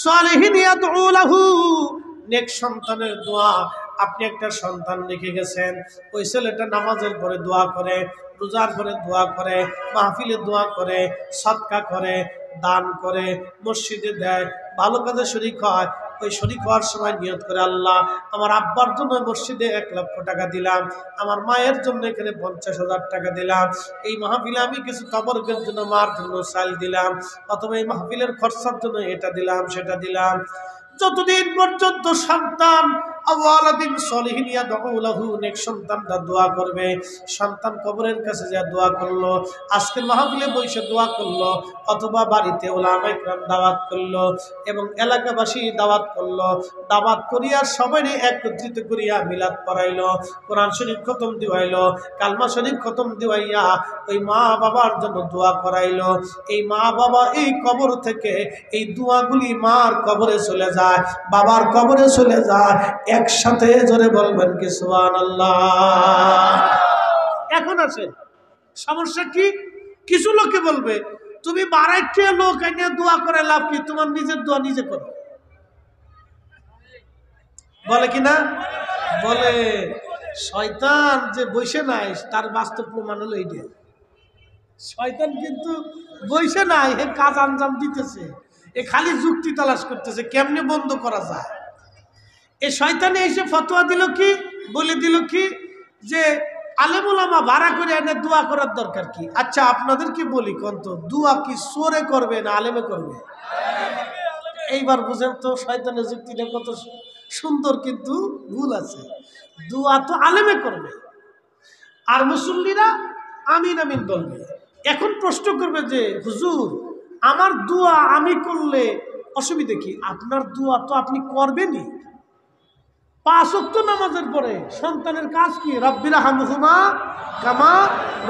সালিহিন ইয়াদউ লাহু, নেক সন্তানের দোয়া। আপনি একটা সন্তান রেখে গেছেন, ওই ছেলেটা নামাজের পরে দোয়া করে, রোজার পরে দোয়া করে, মাহফিলে দোয়া করে, সদকা করে, দান করে, মসজিদে দেয়, ভালো কাজে শরীক হয়। ওই শরীক হওয়ার সময় নিয়ত করে, আল্লাহ আমার আব্বার জন্য মসজিদে 1 লক্ষ টাকা দিলাম, আমার মায়ের জন্য এখানে 50,000 টাকা দিলাম, এই মাহফিলে আমি কিছু তবরকের জন্য মার জন্য চাল দিলাম, অথবা এই মাহফিলের খরচার জন্য এটা দিলাম সেটা দিলাম। যতদিন পর্যন্ত সন্তান আওয়ালাদিন সলিহিন ইয়াদউ লাহু, নেক সন্তানটা দোয়া করবে, সন্তান কবরের কাছে যা দোয়া করলো, আজকে মাহফিলে বসে দোয়া করলো, অথবা বাড়িতে উলামায়ে কেরাম দাওয়াত করলো এবং এলাকাবাসী দাওয়াত করলো, দাওয়াত করিয়া সবাই একত্রিত করিয়া মিলাদ পড়াইলো, কোরআন শরীফ খতম দিওয়াইলো, কালমা শরীফ খতম দিওয়াইয়া ওই মা বাবার জন্য দোয়া করাইলো। এই মা বাবা এই কবর থেকে এই দোয়াগুলি মার কবরে চলে যায়, বাবার কবরে চলে যায়, একসাথে জোরে বলবেন কি সুবহানাল্লাহ। এখন আছে সমস্যা কি? কিছু লোকে বলবে তুমি বাড়াইতে লোক এনে দোয়া করে লাভ কি, তোমার নিজের দোয়া নিজে করো, বলে কি না? বলে। শয়তান যে বসে নাই তার বাস্তব প্রমাণ হলো এইটা। শয়তান কিন্তু বসে নাই, এ কাজ আঞ্জাম দিতেছে, এ খালি যুক্তি তালাশ করতেছে কেমনে বন্ধ করা যায়। এ শয়তানে এসে ফতোয়া দিল কি, বলে দিল কি যে আলেম ওলামা ভাড়া করে এনে দোয়া করার দরকার কি? আচ্ছা আপনাদেরকে বলি কন্ত, দোয়া কি সোরে করবে না আলেমে করবে? এইবার বুঝেন তো শয়তানের যুক্তিটা কত সুন্দর, কিন্তু ভুল আছে। দোয়া তো আলেমে করবে আর মুসল্লিরা আমিন আমিন বলবে। এখন প্রশ্ন করবে যে হুজুর আমার দোয়া আমি করলে অসুবিধা কি? আপনার দোয়া তো আপনি করবেনই। 5 ওয়াক্ত নামাজের পরে সন্তানের কাজ কি? রব্বিরহামহুমা কামা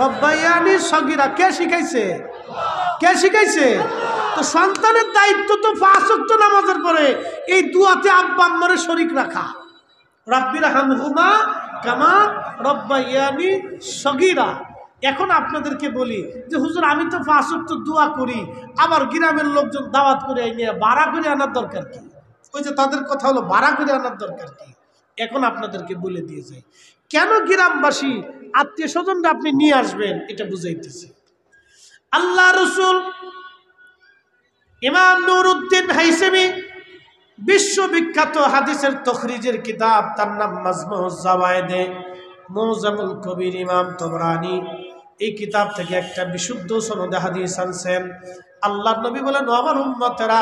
রব্বায়ানি সগীরা। কে শিখাইছে? কে শিখাইছে? তো সন্তানের দায়িত্ব তো 5 ওয়াক্ত নামাজের পরে এই দোয়াতে আব্বা আম্মারে শরীক রাখা, রব্বিরহামহুমা কামা রব্বায়ানি সগীরা। এখন আপনাদেরকে বলি যে হুজুর আমি তো 5 ওয়াক্ত দোয়া করি, আবার গ্রামের লোকজন দাওয়াত করে নিয়ে ভাড়া করে আনার দরকার কি? ওই যে তাদের কথা হলো ভাড়া করে আনার দরকার কি? এখন আপনাদেরকে বলে দিয়ে যাই কেন গ্রামবাসী আত্মীয় স্বজনরা আপনি নিয়ে আসবেন, এটা বুঝাইতেছি। আল্লাহ রসুল ইমাম নুরউদ্দিন হাইসেমি বিশ্ববিখ্যাত হাদিসের তখরিজের কিতাব, তার নাম মাজমুউজ জাওয়ায়েদে মুজামুল কবির, ইমাম তবরানী এই কিতাব থেকে একটা বিশুদ্ধ সনদে হাদিস আনছেন। আল্লাহর নবী বলেন আমার উম্মতেরা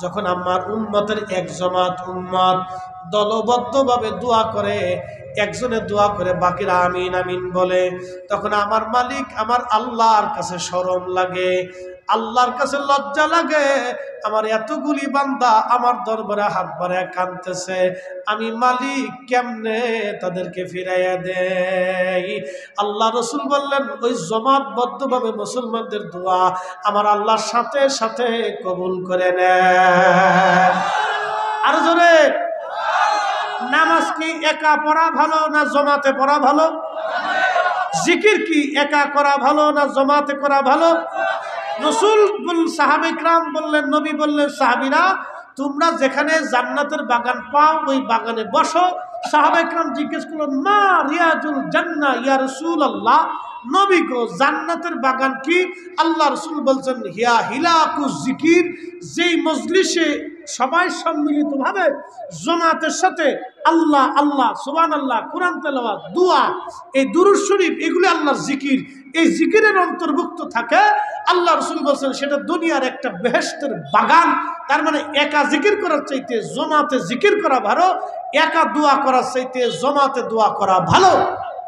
যখন আমার উম্মতের এক জমাত উম্মত দলবদ্ধভাবে দোয়া করে, একজনে দোয়া করে বাকিরা আমিন আমিন বলে, তখন আমার মালিক আমার আল্লাহর কাছে শরম লাগে, আল্লাহর কাছে লজ্জা লাগে। আমার এতগুলি বান্দা আমার দরবারে হাত বাড়ায় কাঁদতেছে, আমি মালিক কেমনে তাদেরকে ফিরাইয়া দেই? আল্লাহ রসুল বললেন ওই জমাতবদ্ধভাবে মুসলমানদের দোয়া আমার আল্লাহর সাথে সাথে কবুল করে নেয়। আর জোরে, নামাজ কি একা পড়া ভালো না জমাতে পড়া ভালো? জিকির কি একা করা ভালো না জমাতে করা ভালো? রসুল সাহাবে کرام বললেন, নবী বললেন সাহাবীরা তোমরা যেখানে জান্নাতের বাগান পাও ওই বাগানে বসো, সাহাবা একরাম জিজ্ঞেস করলেন, মা রিয়াজুল জান্নাহ ইয়া রাসূলুল্লাহ, নবী গো জান্নাতের বাগান কি? আল্লাহ রাসূল বলছেন, হিয়া হিলাকুজ জিকির, যেই মজলিসে সবাই সম্মিলিতভাবে জামাতের সাথে আল্লাহ আল্লাহ সুবহানাল্লাহ, কোরআন তেলাওয়াত, দোয়া, এই দুরূদ শরীফ, এগুলি আল্লাহর জিকির, এই জিকিরের অন্তর্ভুক্ত থাকে। আল্লাহ রাসূল বলছেন সেটা দুনিয়ার একটা বেহেশতের বাগান। তার মানে একা জিকির করার চাইতে জামাতে জিকির করা ভালো, একা দোয়া করার চাইতে জামাতে দোয়া করা ভালো।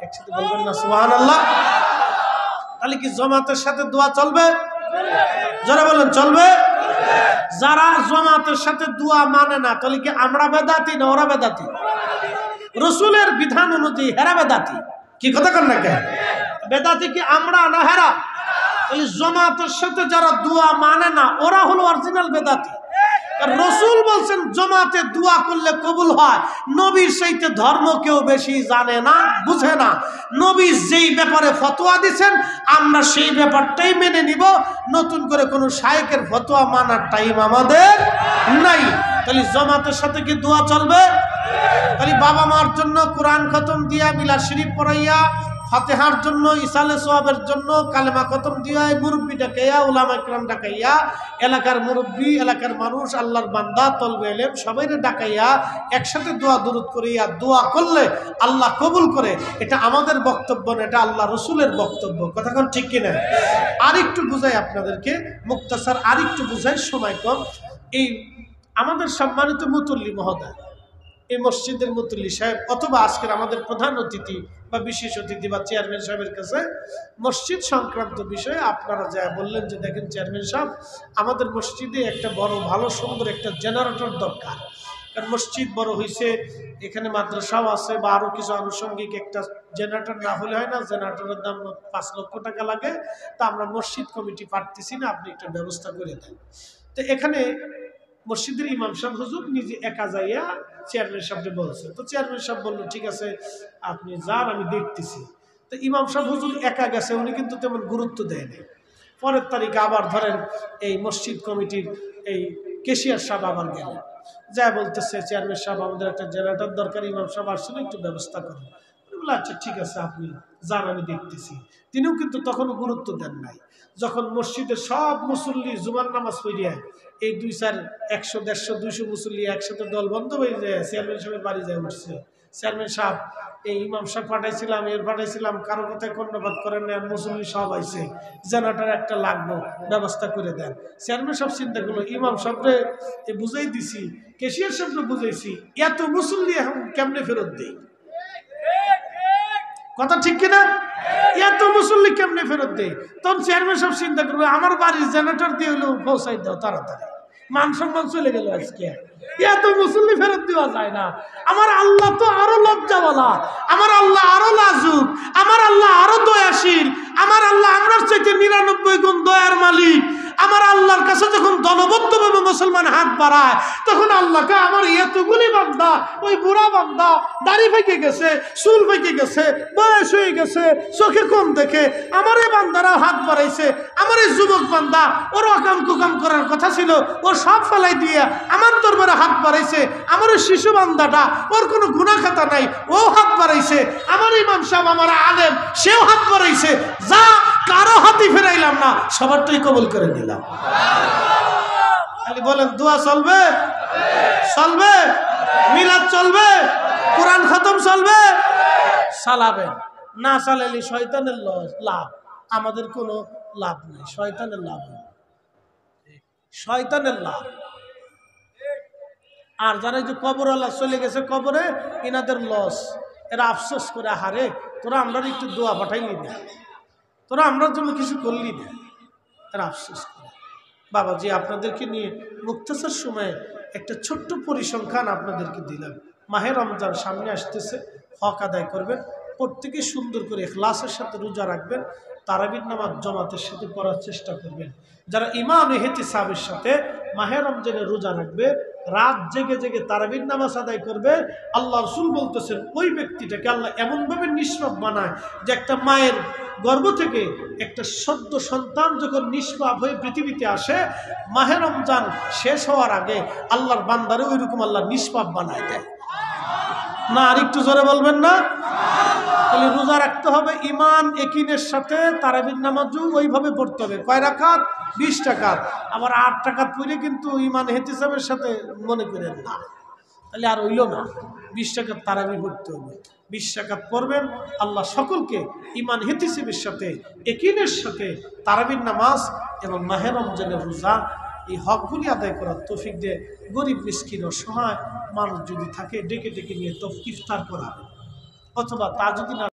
একসাথে বলবেন না সুবহানাল্লাহ? তাহলে কি জামাতের সাথে দোয়া চলবে? যারা বলেন চলবে। যারা জামাতের সাথে দোয়া মানে না, তাহলে কি আমরা বেদাতি না ওরা বেদাতি? রাসূলের বিধান অনুযায়ী হেরা বেদাতি। কি কথা কন না কেন? বেদাতি কি আমরা না হেরা? তাহলে জামাতের সাথে যারা দোয়া মানে না ওরা হলো অরিজিনাল বেদাতি। রাসূল বলছেন জামাতে দোয়া করলে কবুল হয়। নবীর চাইতে ধর্ম কেউ বেশি জানে না, বুঝে না। নবী যেই ব্যাপারে ফতোয়া দিবেন আমরা সেই ব্যাপারটাই মেনে নিব। নতুন করে কোনো শায়েখের ফতোয়া মানার টাইম আমাদের নাই। তাহলে জামাতের সাথে কি দোয়া চলবে? তাহলে বাবা মার জন্য কোরআন খতম দিয়া, মিলাদ শরীফ পড়াইয়া, ফাতিহার জন্য, ইসালে সোয়াবের জন্য কালেমা খতম দিয়া, মুরব্বি ডাকাইয়া, উলামা ইকরাম ডাকাইয়া, এলাকার মুরব্বি, এলাকার মানুষ, আল্লাহর বান্দা, তলবে ইলম সবাইরে ডাকাইয়া একসাথে দোয়া দুরূদ করিয়া দোয়া করলে আল্লাহ কবুল করে। এটা আমাদের বক্তব্য না, এটা আল্লাহ রসুলের বক্তব্য। কথা কোন ঠিক কিনা? আরেকটু বুঝাই আপনাদেরকে, মুক্তাসার আরেকটু বুঝাই, সময় কম। এই আমাদের সম্মানিত মুতল্লি মহোদয়, এই মসজিদের মুতল্লি সাহেব অথবা আজকের আমাদের প্রধান অতিথি বা বিশেষ অতিথি বা চেয়ারম্যান সাহেবের কাছে মসজিদ সংক্রান্ত বিষয়ে আপনারা যা বললেন যে দেখেন চেয়ারম্যান সাহেব, আমাদের মসজিদে একটা বড় ভালো সুন্দর একটা জেনারেটর দরকার। কারণ মসজিদ বড় হয়েছে, এখানে মাদ্রাসাও আছে বা আরও কিছু আনুষঙ্গিক, একটা জেনারেটর না হলে হয় না। জেনারেটরের দাম 5 লক্ষ টাকা লাগে। তা আমরা মসজিদ কমিটি পারতেছি না, আপনি একটা ব্যবস্থা করে দেন। তো এখানে মসজিদের ইমাম সাহেব হুজুর নিজে একা যাইয়া চেয়ারম্যান সাহেবকে বলছে। তো চেয়ারম্যান সাহেব বললো ঠিক আছে আপনি যান, আমি দেখতেছি। তো ইমাম সাহেব হুজুর একা গেছে, উনি কিন্তু তেমন গুরুত্ব দেয়নি। পরের তারিখে আবার ধরেন এই মসজিদ কমিটির এই কেশিয়ার সাহেব আবার গেলেন, যা বলতেছে চেয়ারম্যান সাহেব আমাদের একটা জেনারেটর দরকার, ইমাম সাহেব আসলে একটু ব্যবস্থা করুন। বললো আচ্ছা ঠিক আছে আপনি যান, আমি দেখতেছি। তিনিও কিন্তু তখনও গুরুত্ব দেন নাই। যখন মসজিদের সব মুসল্লি জুমার নামাজ পড়িয়া এই 200, 100, 150, 200 মুসল্লি একসাথে দল বন্ধ হয়ে যায়, চেয়ারম্যান সাহেবের বাড়ি যায় উঠছে। চেয়ারম্যান সাহেব এই ইমাম সাহেব পাঠাইছিলাম, এর পাঠাইছিলাম, কারো কথায় কর্ণপাত করেন না, মুসল্লি সব আইছে, জেনারেটর একটা লাগবো, ব্যবস্থা করে দেন। চেয়ারম্যান সাহেব চিন্তা করলো ইমাম সাহেবরে বুঝাই দিছি, কেশিয়ার সাহেবরে বুঝাইছি, এত মুসল্লি এখন কেমনে ফেরত দেই? কথা ঠিক কিনা? এত মুসল্লি কেমনে ফেরত দেয়? তখন চেয়ারম্যান সাহেব চিন্তা করবে আমার বাড়ির জেনারেটর দিয়ে হলেও পৌঁছাই দাও তাড়াতাড়ি, মান সম্মান চলে গেল। আজকে এত মুসল্লি ফেরত দেওয়া যায় না। আমার আল্লাহ তো আরো লজ্জাওয়ালা, আমার আল্লাহ আরো লাজুক, আমার আল্লাহ আরো দয়াশীল, আমার আল্লাহ আমরার চাইতে 99 গুণ দয়ার মালিক। আমার আল্লাহর কাছে যখন দলবদ্ধভাবে মুসলমান হাত বাড়ায় তখন আল্লাহকে আমার এতগুলি বান্দা, ওই বুড়া বান্দা, দাড়ি ফেঁকে গেছে, চুল ফেঁকে গেছে, বয়স হয়ে গেছে, চোখে কম দেখে, আমার এই বান্দারা হাত বাড়াইছে। আমার এই যুবক বান্দা, ওর অকাম কুকাম করার কথা ছিল, ও সব ফেলাই দিয়ে আমার দরবারে হাত বাড়াইছে। আমার ওই শিশু বান্দাটা, ওর কোনো গুনাহ খাতা নাই, ও হাত বাড়াইছে। আমার ইমাম সাহেব, আমার আলেম, সেও হাত বাড়াইছে। যা কারো হাতই ফেরাইলাম না, সবারটাই কবুল করে নিলাম। খালি বলেন দোয়া চলবে? চলবে। মিলাদ চলবে, কোরআন খতম চলবে, চালাবেন। না চালালে শয়তানের লাভ, আমাদের কোনো লাভ নেই। শয়তানের লাভ, শয়তানের লাভ। আর যারা যে কবরওয়ালা চলে গেছে কবরে, এনাদের লস। এরা আফসোস করে, হারে তোরা আমরা একটু দোয়া পাঠাইলি না, তোরা আমরার জন্য কিছু করলি না, এরা আফসোস করে। বাবাজি আপনাদেরকে নিয়ে মুক্তাসার সময়ে একটা ছোট্ট পরিসংখ্যান আপনাদেরকে দিলাম। মাহে রমজান সামনে আসতেছে, হক আদায় করবেন, প্রত্যেকে সুন্দর করে ইখলাসের সাথে রোজা রাখবেন, তারাবির নামাজ জামাতের সাথে পড়ার চেষ্টা করবেন। যারা ঈমান ও ইহতিসাবের সাথে মাহে রমজানে রোজা রাখবে, রাত জেগে জেগে তারাবির নামাজ আদায় করবে, আল্লাহ রাসূল বলতেছেন ওই ব্যক্তিটাকে আল্লাহ এমনভাবে নিষ্পাপ বানায় যে একটা মায়ের গর্ভ থেকে একটা সদ্য সন্তান যখন নিষ্পাপ হয়ে পৃথিবীতে আসে, মাহে রমজান শেষ হওয়ার আগে আল্লাহর বান্দারে ওইরকম আল্লাহ নিষ্পাপ বানায় দেয়। না আর একটু জোরে বলবেন না? তাহলে রোজা রাখতে হবে ইমান একিনের সাথে, তারাবির নামাজও ওইভাবে পড়তে হবে। কয় রাকাত? 20 রাকাত। আবার 8 রাকাত পড়ে কিন্তু ইমান ইহতিসাবের সাথে মনে করেন না, তাহলে আর হইল না। 20 রাকাত তারাবি পড়তে হবে। 20 রাকাত পড়বেন। আল্লাহ সকলকে ইমান ইহতিসাবের সাথে, একিনের সাথে তারাবির নামাজ এবং মাহে রমজানের রোজা এই হকগুলি আদায় করার তৌফিক দিয়ে গরিব মিসকিন অসহায় মানুষ যদি থাকে ডেকে ডেকে নিয়ে তো ইফতার করাবে, অথবা তা যদি না